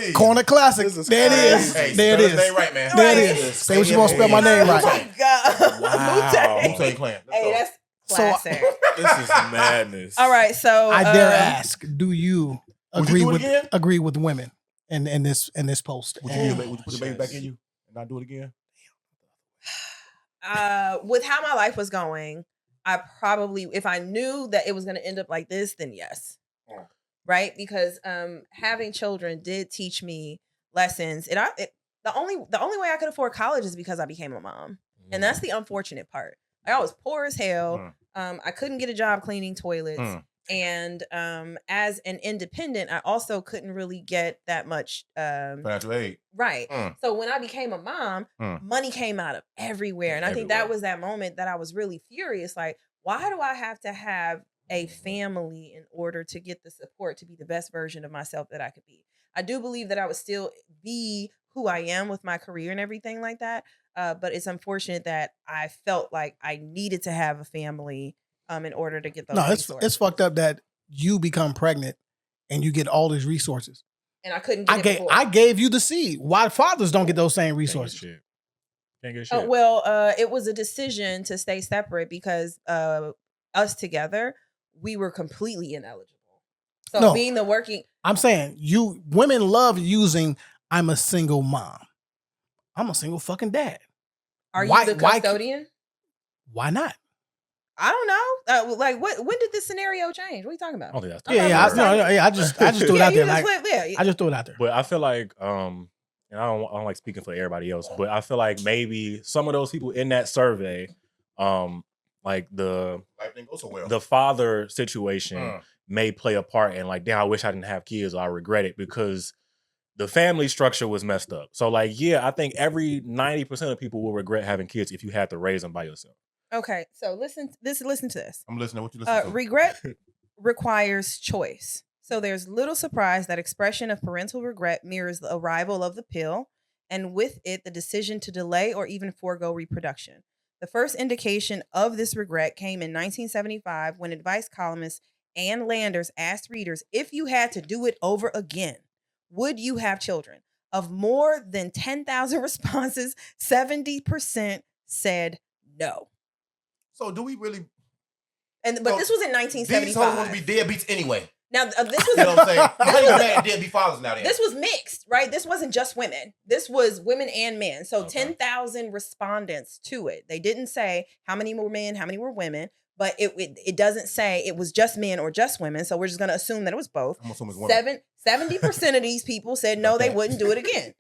stomach. Corner Classic. This is There it is. Hey, There it spell his is. name right, man. There it Right. is. Say what you want to spell my name Oh right. my God. Wow. Wu-Tang. Wu-Tang Clan. Let's Hey, go. that's So- classic. This is madness. All right, so I dare ask: do you Would you agree do it with again? women in this post? Would you put the baby back in you and not do it again? With how my life was going, I probably, if I knew that it was going to end up like this, then yes. Mm. Right? Because having children did teach me lessons. The only way I could afford college is because I became a mom. And that's the unfortunate part. Like, I was poor as hell. I couldn't get a job cleaning toilets. And as an independent, I also couldn't really get that much Financial aid. right. So when I became a mom, money came out of everywhere. And I think that was that moment that I was really furious. Like, why do I have to have a family in order to get the support to be the best version of myself that I could be? I do believe that I would still be who I am with my career and everything like that. But it's unfortunate that I felt like I needed to have a family in order to get those resources. It's fucked up that you become pregnant and you get all these resources. And I couldn't get it before. I gave you the seed. Why fathers don't get those same resources? Can't get shit. Well, it was a decision to stay separate because us together, we were completely ineligible. So No. being the working... I'm saying women love using I'm a single mom. I'm a single fucking dad. Are Why- you the why- custodian? Why not? I don't know. Like, when did this scenario change? What are you talking about? I don't think that's I just threw it out there. Like, I I just threw it out there. But I feel like, and I don't like speaking for everybody else, but I feel like maybe some of those people in that survey, like Life didn't go so well. the father situation may play a part in like, damn, I wish I didn't have kids or I regret it because the family structure was messed up. So like, yeah, I think every 90% of people will regret having kids if you had to raise them by yourself. Okay, so listen to this. I'm listening. What you listening to? Regret requires choice. So there's little surprise that expression of parental regret mirrors the arrival of the pill, and with it, the decision to delay or even forego reproduction. The first indication of this regret came in 1975 when advice columnist Ann Landers asked readers if you had to do it over again, would you have children? Of more than 10,000 responses, 70% said no. So do we really? But this was in 1975. These hoes want to be deadbeats anyway. Now, this was You know what I'm saying? How you mad at deadbeat fathers now? Then? this was mixed, right? This wasn't just women. This was women and men. So Okay. 10,000 respondents to it. They didn't say how many were men, how many were women, but it doesn't say it was just men or just women. So we're just going to assume that it was both. I'm assuming it's one. 70% of these people said no, they wouldn't do it again.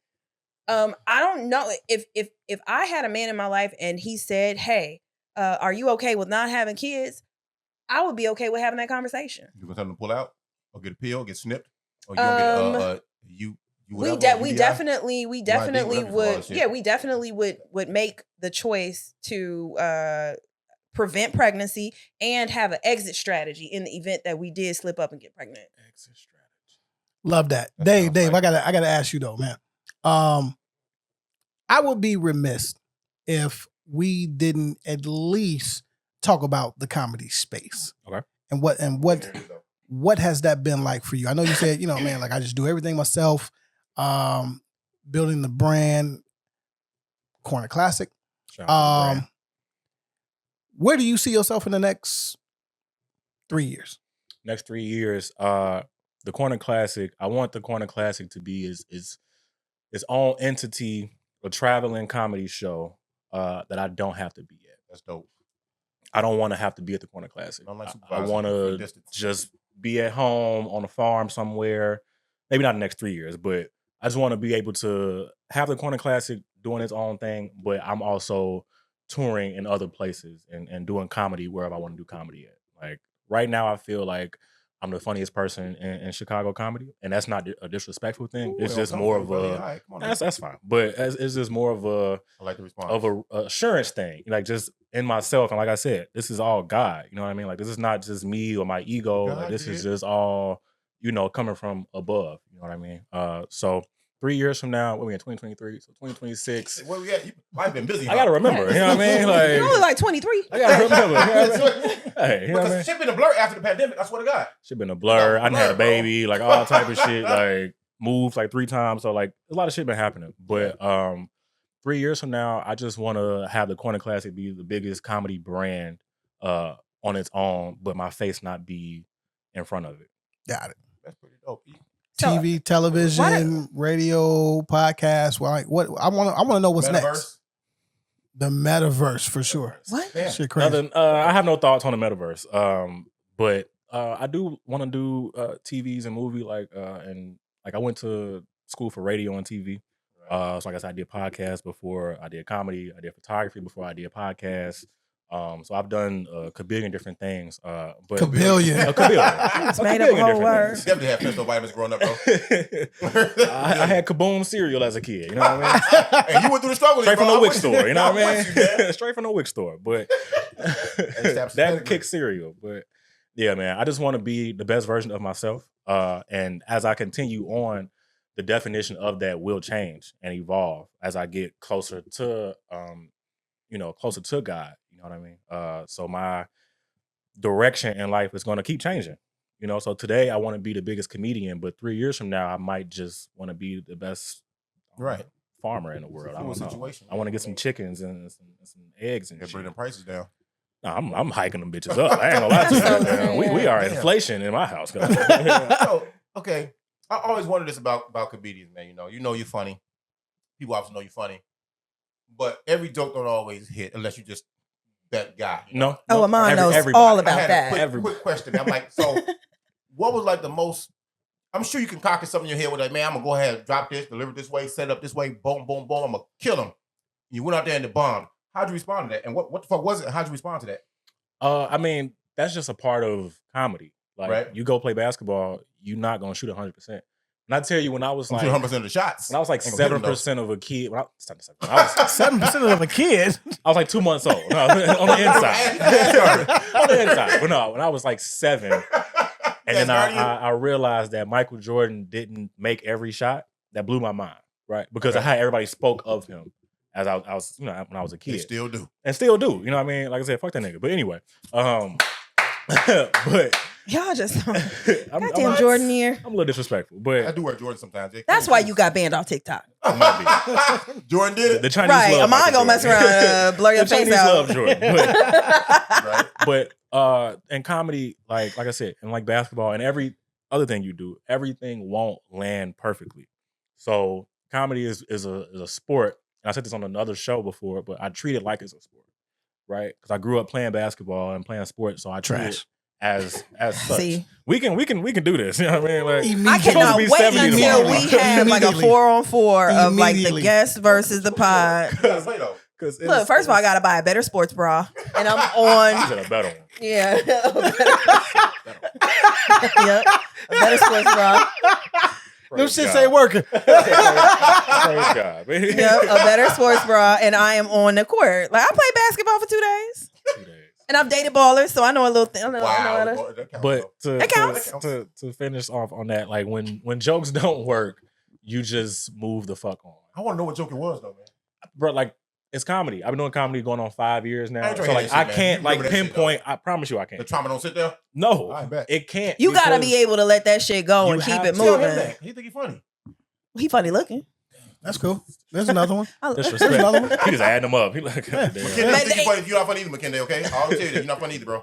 I don't know if I had a man in my life and he said, "Hey, are you okay with not having kids?" I would be okay with having that conversation. You gonna tell them to pull out or get a pill, get snipped, or you gonna get We definitely whatever would. all that shit. Yeah, we definitely would make the choice to prevent pregnancy and have an exit strategy in the event that we did slip up and get pregnant. Exit strategy. Love that. That Dave, sounds I gotta ask you though, man. I would be remiss if we didn't at least talk about the comedy space. Okay. And what has that been like for you? I know you said, man, like I just do everything myself. building the brand, Corner Classic. Shout out to the brand. Where do you see yourself in the next 3 years? Next 3 years, the Corner Classic. I want the Corner Classic to be its own entity, a traveling comedy show that I don't have to be at. That's dope. I don't want to have to be at the Corner Classic. Unlike I supervisor, want to distance. just be at home on a farm somewhere. Maybe not the next 3 years, but I just want to be able to have the Corner Classic doing its own thing, but I'm also touring in other places and doing comedy wherever I want to do comedy at. Like right now, I feel like I'm the funniest person in Chicago comedy, and that's not a disrespectful thing. Ooh, it's well, just come more on, of buddy. a All right, come on, that's fine, but it's just more of a I like the response. of a assurance thing, like just in myself. And like I said, this is all God. You know what I mean? Like this is not just me or my ego. God Like this is did. just all coming from above. You know what I mean? So 3 years from now, what are we in 2023? So 2026. Where we at? I've been busy. I gotta remember. You know what I mean? Like You're only like 23. I gotta remember. You know what I mean? Hey, you know what I Because mean? shit been a blur after the pandemic. I swear to God. Shit been a blur. I done had a Blur, bro. baby, like all type of shit, like moved like 3 times. So like a lot of shit been happening. But 3 years from now, I just want to have the Corner Classic be the biggest comedy brand on its own, but my face not be in front of it. Got it. That's pretty dope. TV, television, radio, podcast. Well, like, what I want to know what's Metaverse? next. The metaverse for sure. What? Yeah. Shit crazy. I have no thoughts on the metaverse. But I do want to do TVs and movie and I went to school for radio and TV. So like I said, I did podcasts before I did comedy. I did photography before I did podcasts. So I've done a kabillion different things. But Kabillion. A kabillion. It's made up a kabillion whole different word. things. Definitely had pencil vitamins growing up, bro. I had Kaboom cereal as a kid. You know what I mean? And you went through the struggle. Straight from bro. the I Wick went- store. You know what I I mean? went you, man. Straight from the Wick store. But Steps that pedigree. kick cereal. But yeah, man, I just want to be the best version of myself. And as I continue on, the definition of that will change and evolve as I get closer to, closer to God. You know what I mean? So my direction in life is going to keep changing. You know, so today I want to be the biggest comedian, but 3 years from now I might just want to be the best Right. farmer in the world. I fluid don't know. situation. I want to get some chickens and some eggs and Yeah, shit. bring them prices down. Nah, I'm hiking them bitches up. I ain't gonna lie to you. Man. We are Damn. inflation in my house. So, okay. I always wondered this about comedians, man. You know you're funny. People obviously know you're funny. But every joke don't always hit unless you just that guy. You know? No. Oh, Amon knows everybody. all I about had that. a quick question. I'm like, so what was like the most, I'm sure you concoct something in your head with like, man, I'm gonna go ahead and drop this, deliver this way, set it up this way, boom, boom, boom, I'm gonna kill him. You went out there and the bombed. How'd you respond to that? And what the fuck was it? How'd you respond to that? I mean, that's just a part of comedy. Like Right. you go play basketball, you're not gonna shoot 100%. And I tell you, when I was like 100% of the shots. when I was like Ain't gonna hit 'em, though. 7% of a kid, when I was 7% of a kid. I was like 2 months old. No, on the inside. On the inside. But no, when I was like 7, and then I realized that Michael Jordan didn't make every shot. That blew my mind, right? Because Okay. of how everybody spoke of him as I was, when I was a They kid. still do. And still do. You know what I mean? Like I said, fuck that nigga. But anyway, but Y'all just I'm goddamn Jordan here. I'm a little disrespectful, I but do wear Jordan sometimes. Jake. That's why you got banned off TikTok. Jordan did it. the Chinese Right. love Amon Michael gonna mess Jordan. around, blur your The face Chinese out. love Jordan. But, Right. but in comedy, like I said, and like basketball and every other thing you do, everything won't land perfectly. So comedy is a sport. And I said this on another show before, but I treat it like it's a sport, right? Because I grew up playing basketball and playing sports, so I treat it as such. See, We can do this. You know what I mean? Like I cannot be wait 70 until tomorrow. we have like a Immediately. 4-on-4 of like the Immediately. guest versus the pod. You gotta play though. Look, first of all, I gotta buy a better sports bra, and I'm on. a better one. Yeah, yep, a better sports bra. Them Praise shits God. ain't working. Praise God. Yep, a better sports bra, and I am on the court. Like I played basketball for 2 days, 2 days. and I've dated ballers, so I know a little thing. I know how to- Wow. That counts, But though. That counts. to finish off on that, like when jokes don't work, you just move the fuck on. I want to know what joke it was though, man. Bro, like it's comedy. I've been doing comedy going on 5 years I now. ain't So trying to like hear that I shit, man. can't You like remember that shit, pinpoint. I promise you I The can't. trauma don't sit there. No, I bet. it can't. You gotta because be able to let that shit go You and keep have it to. Tell him moving. that. He think he funny. He funny looking. That's cool. There's another one. Disrespect. another one. He just adding them up. He like, damn. McKinley, you're not funny either, McKinley, okay? I'll tell you that. You're not funny either, bro.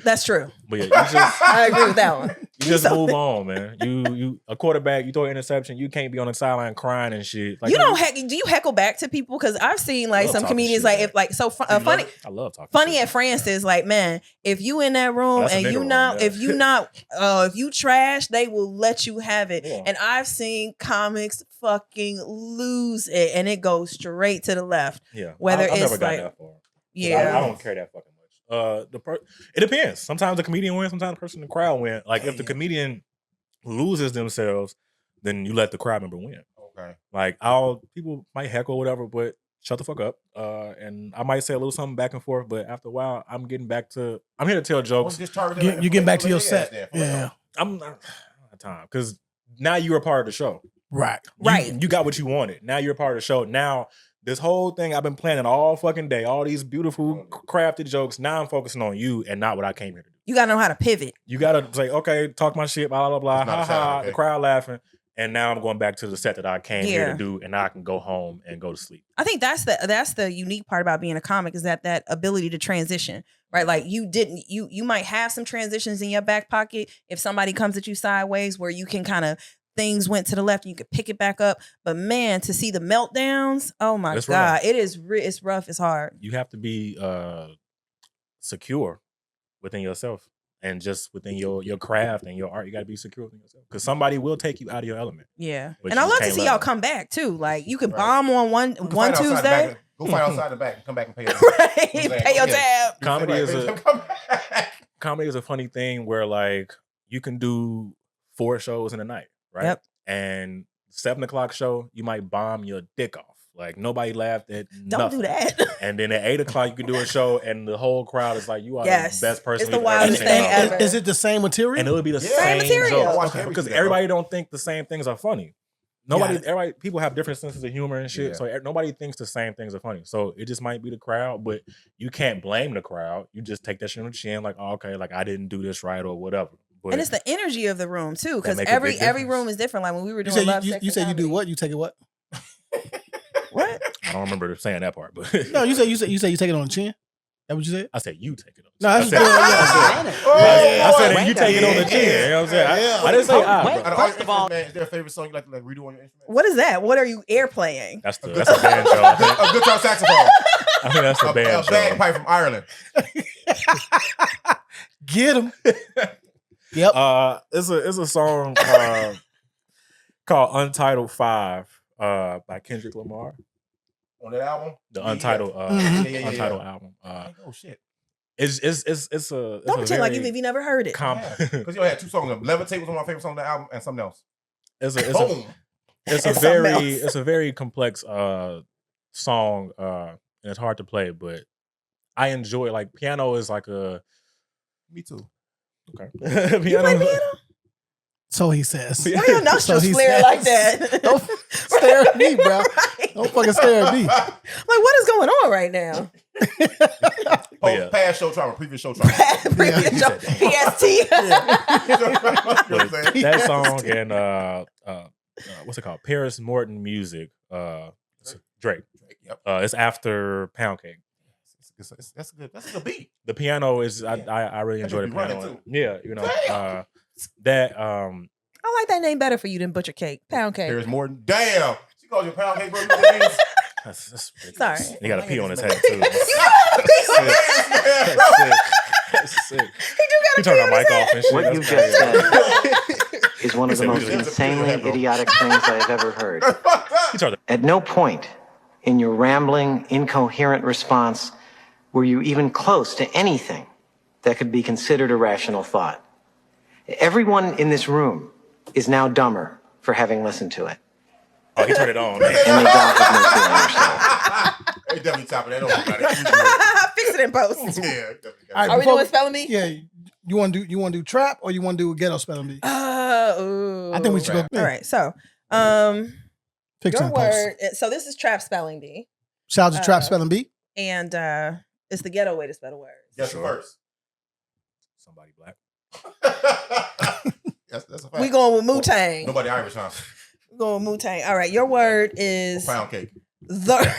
That's true. But yeah, you just I agree with that one. you just move on, man. You a quarterback, you throw an interception, you can't be on the sideline crying and shit. Like, You don't do you heckle back to people? Because I've seen like love some talking comedians shit, like man. if like so funny. I love talking. Funny shit. at Francis, like man, if you in that room That's a and nigga you room, not, yeah. if you trash, they will let you have it. Yeah. And I've seen comics fucking lose it, and it goes straight to the left. Yeah, Whether I've it's never got like, that far. yeah, I don't care that fucking much. It depends. Sometimes the comedian wins, sometimes the person in the crowd win. Like if the comedian loses themselves, then you let the crowd member win. Okay. Like people might heckle or whatever, but shut the fuck up. And I might say a little something back and forth, but after a while, I'm here to tell jokes. You get back to your set. Yeah. I'm not time because now you're a part of the show. Right. You got what you wanted. Now you're a part of the show. Now this whole thing I've been planning all fucking day, all these beautiful crafted jokes. Now I'm focusing on you and not what I came here to do. you gotta know how to pivot. You gotta say, okay, talk my shit, blah blah blah, ha ha. The crowd laughing, and now I'm going back to the set that I came here to do, and now I can go home and go to sleep. I think that's the unique part about being a comic is that ability to transition, right? Like you might have some transitions in your back pocket if somebody comes at you sideways where you can kind of things went to the left and you could pick it back up. But man, to see the meltdowns, oh my It's God, rough. it's rough, it's hard. You have to be secure within yourself and just within your craft and your art. You got to be secure within yourself because somebody will take you out of your element. Yeah, But and you I love to can't see let y'all them. come back too. Like you can bomb on one Go fight outside the Tuesday, back. Go fight outside the back and come back and pay us. right? Pay your tab. Comedy is Come back. comedy is a funny thing where like you can do 4 shows in a night, right? Yep. And 7 o'clock show, you might bomb your dick off. Like nobody laughed at Don't nothing. do that. And then at 8 o'clock, you can do a show, and the whole crowd is like, "You are Yes. the best person." It's the we've ever wildest seen thing in our life." ever. Is it the same material? And it would be the Yeah. same material. jokes. Watch everything, Because bro. everybody don't think the same things are funny. Everybody, people have different senses of humor and shit. Yeah. So nobody thinks the same things are funny. So it just might be the crowd, but you can't blame the crowd. You just take that shit on the chin, like, oh, okay, like I didn't do this right or whatever. But And it's the energy of the room too, because make a big every difference. room is different. Like when we were You doing say love, you, sex, you and say you do comedy. what? You take it what? What? I don't remember saying that part, but No, you say you take it on the chin. That what you said? I said you take it on. No, I that's said, good. I said that you take it on the chin. You know what I'm saying? I didn't say I. Wait, Bro. first of all, is there a favorite song you like to redo on your instrument? What is that? What are you air playing? That's a banjo. I think. A guitar saxophone. I think that's a A banjo. bagpipe from Ireland. Get him. Yep. It's a song called Untitled 5 by Kendrick Lamar. On that album? The Untitled Mhm. Untitled album. Oh shit. It's a Don't pretend like you've never heard it. Because you had 2 songs. Levitate was one of my favorite songs on the album, and something else. It's Boom. And something else. it's a very complex song and it's hard to play, but I enjoy it. Like piano is like a Me too. okay. You play piano? So he says. Why your nostrils he flare says. like that? Don't stare at me, bro. Right. Don't fucking stare at me. Like, what is going on right now? Yeah. Past show trauma, previous show trauma. Previous you show, said PST. But that song and what's it called? Paris Morton Music. It's Drake. Yep. It's after Pound Cake. That's a good beat. The piano is I really enjoy the be running, piano. too. Yeah, you know Damn. that I like that name better for you than Butcher Cake. Pound Cake. There's more. Damn. She called you pound cake, bro. You know what that means? that's Sorry. You got to pee on his head too. That's sick. He turned our mic off and shit. What That's you crazy. just said is one of the He most said, "We just insanely idiotic things I have ever heard. He turned At no point in your rambling, incoherent response were you even close to anything that could be considered a rational thought. Everyone in this room is now dumber for having listened to it. Oh, he turned it on. Man. And may God have mercy on your soul. Hey, definitely topping that over. Fix it in post. Yeah, definitely. All right, Are we before doing spelling bee? Yeah. You want to do trap or you want to do a ghetto spelling bee? Ooh. I think we should go. All right. So, Fix it your in post. word. So this is trap spelling bee, Shout out to trap spelling bee. and it's the ghetto way to spell a word. Guess Sure. first. Somebody black. That's a fact. We going with Wu-Tang. Nobody Irish, huh? We're going with Wu-Tang. All right, your word is Pound cake. the.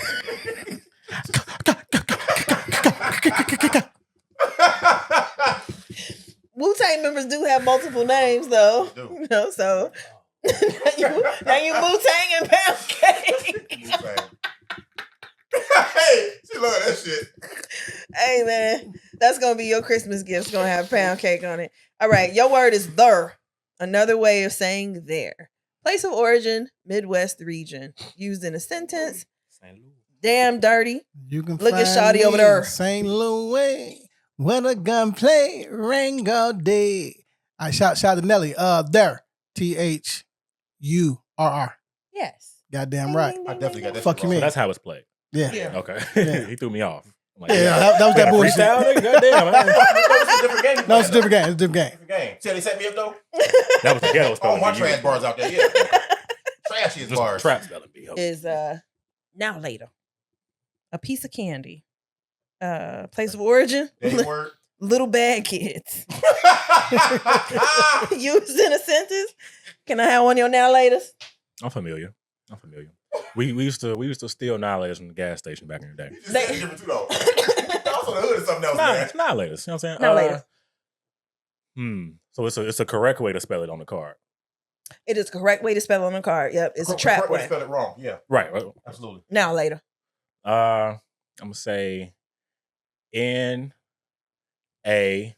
Wu-Tang members do have multiple names, though. They do. You know, so now you Wu-Tang and Pound Cake. Hey, she love that shit. Hey, man, that's gonna be your Christmas gift. It's gonna have Pound Cake on it. All right, your word is the. Another way of saying there. Place of origin, Midwest region. Used in a sentence. Damn dirty. You can Look at find Shawty over me there. in St. Louis, when a gunplay ring all day. I shout to Nelly. There. THURR. Yes. Goddamn right. Ding, I ding, definitely ding, got that. Fuck shit you wrong. mean. So that's how it's played. Yeah. Yeah. Okay. Yeah. He threw me off. I'm like, Yeah, that was that bullshit. freestyle, nigga? Goddamn. That was a different game. No, it's a different game. It's a different game. Different game. See how they set me up though? That was the ghetto spelling. All my bee. trash bars out there. Yeah. Trashy as Just bars. trap spelling bee. Is now later. A piece of candy. Place of origin. That word. Little bad kids. Used in a sentence. Can I have one of your now laters? I'm familiar. We used to steal annihilators from the gas station back in the day. You just said different too though. That was on the hood or something else, man. It's annihilators. You know what I'm saying? Annihilators. So it's a correct way to spell it on the card. It is the correct way to spell it on the card. Yep, it's a trap Correct way to way. spell it wrong. Yeah, Right. absolutely. Now later. I'm gonna say NAHLATA.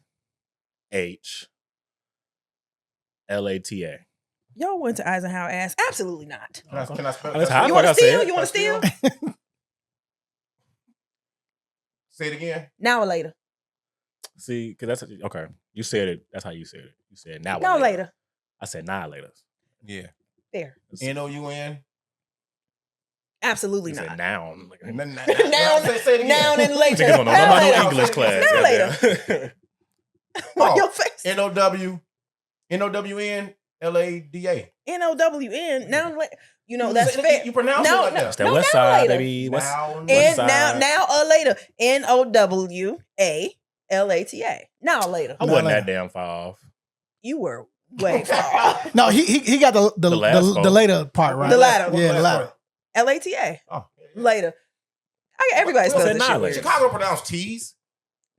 Y'all went to Eisenhower ass? Absolutely not. Can I spell? That's how You I want to said steal? it. You want to steal? Say it again. Now or later. See, because that's okay. You said it. That's how you said it. You said now. Now or later. I said annihilators. Yeah. There. NOUN. Absolutely You said not. noun. Like, Noun, Say it again. noun and later. niggas don't know Now about later. no English class. Now later. goddamn. On your face. NOWNLADA. NOWN. Now, you know that's fair. You pronounce it No, like no. that. That's that No, west now side, later. baby. Now, West And side. now or later. NOWALATA. Now or later. I wasn't that damn far off. You were way far off. No, he got the last part. later part right. The latter. Yeah, the latter. LATA. Oh, Later. Everybody Well, spells say this now shit later. weird. Chicago don't pronounce T's.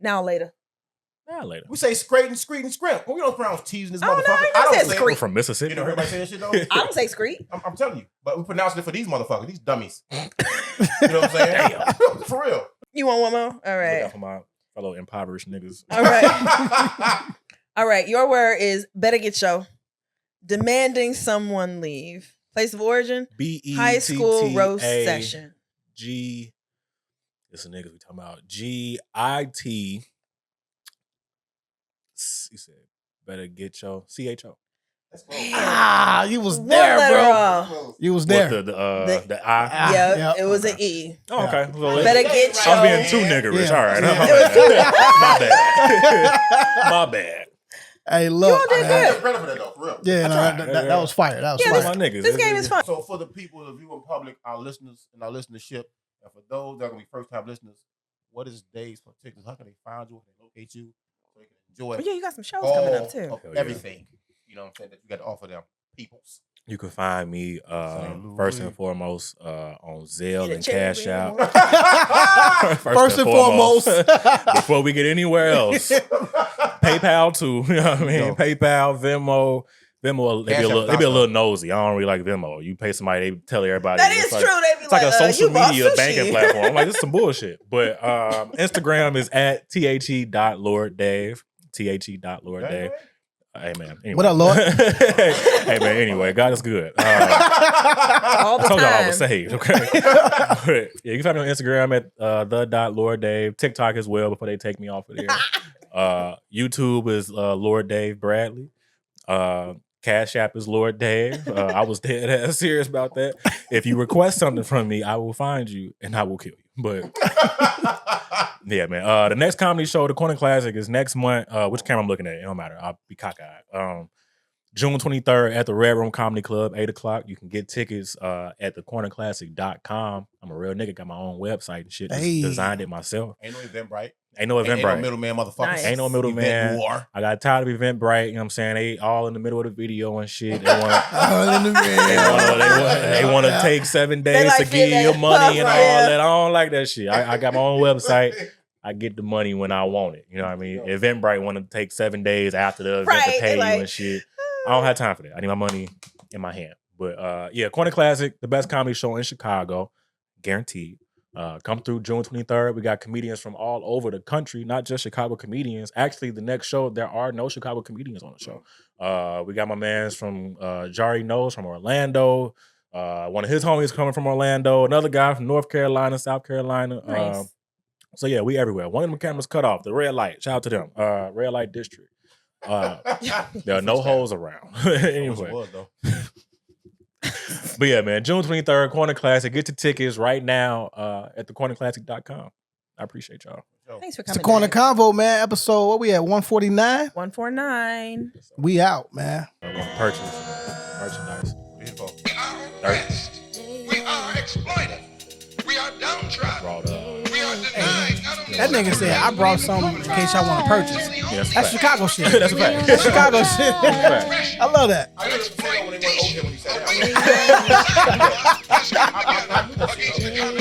Now later. Annihilator. We say scrate and screet and scrimp. We don't pronounce T's in this Oh, no, motherfucker. I I don't said say screet. it. From Mississippi. You know everybody say that shit though? I don't say screet. I'm telling you. But we pronouncing it for these motherfuckers, these dummies. You know what I'm saying? For real. You want one more? All Look right. out for my fellow impoverished niggas. All right. All right. Your word is better get show. Demanding someone leave. Place of origin. BETTA. High school roast session. G. This is niggas we talking about. GIT. He said, better get your CHO. That's close. Ah, you was One there, letter bro. off. You was there. What, The- the I? Ah, Yeah, yep. it was an E. Oh, okay. Well, Better get I was being your. too niggerish. Yeah. All right. Yeah. My bad. My bad. Hey, look. You all did I man. good. give credit for that though, for real. Yeah, no, tried. that was fire. That was Yeah, fire. My niggas. This game is fun. So for the people, the viewing public, our listeners and our listenership, and for those that are gonna be first time listeners, what is Dave's particulars? How can they find you? How can they locate you? So they can enjoy Oh, yeah, you got some shows all coming up too. of Hell yeah. everything. You know what I'm saying? That you got to offer them peoples. You can find me St. first Louis. and foremost on Zelle Get a and check, Cash baby. Out. First and foremost. Before we get anywhere else, PayPal too. You know what I mean? Yo. PayPal, Venmo. Venmo, they Cash be a App, little nosy. I don't really like Venmo. You pay somebody, they tell everybody. That it's is like, true. They be It's like a social you bought media sushi. banking platform. I'm like, this is some bullshit. But Instagram is at the.LordDave. The.LordDave. Hey man. Anyway. What up, Lord? Hey man. Anyway, God is good. All I the told y'all I time. was saved. Okay. But, yeah, you can find me on Instagram at the.LordDave. TikTok as well before they take me off of there. YouTube is Lord Dave Bradley. Cash App is Lord Dave. I was dead ass serious about that. If you request something from me, I will find you and I will kill you. But yeah, man. The next comedy show, the Corner Classic, is next month. Which camera I'm looking at? It don't matter. I'll be cockeyed. June 23rd at the Red Room Comedy Club, 8 o'clock. You can get tickets at thecornerclassic.com. I'm a real nigga, got my own website and shit. Hey. Designed it myself. Ain't no Eventbrite. Ain't no Ain't no Eventbrite. middleman, motherfuckers. Nice. Ain't no middleman. Event I got tired of Eventbrite. You know what I'm saying? They all in the middle of the video and shit. They want to take 7 days like to give you your that money and all puff, that. I don't like that shit. I got my own website. I get the money when I want it. You know what I mean? Eventbrite want to take 7 days after the event to pay you and shit. I don't have time for that. I need my money in my hand. But yeah, Corner Classic, the best comedy show in Chicago, guaranteed. Come through June 23rd. We got comedians from all over the country, not just Chicago comedians. Actually, the next show, there are no Chicago comedians on the show. We got my mans from Jari Knows from Orlando. One of his homies coming from Orlando. Another guy from North Carolina, South Carolina. Nice. So yeah, we everywhere. One of them cameras cut off. The red light. Shout out to them. Red light district. There are no holes around. Anyway. But yeah, man, June 23rd, Corner Classic. Get your tickets right now at thecornerclassic.com. I appreciate y'all. Thanks for It's coming. the Corner Dad. Convo, man. Episode, what we at, 149? 149. We out, man. Purchase merchandise. We are oppressed. We are exploited. We are downtrodden. We are denied. That nigga said, I brought some in case y'all want to purchase. Yeah, That's Chicago shit. That's a fact. That's Chicago shit. I love that. I exploit when they went over here when you said that. against Chicago.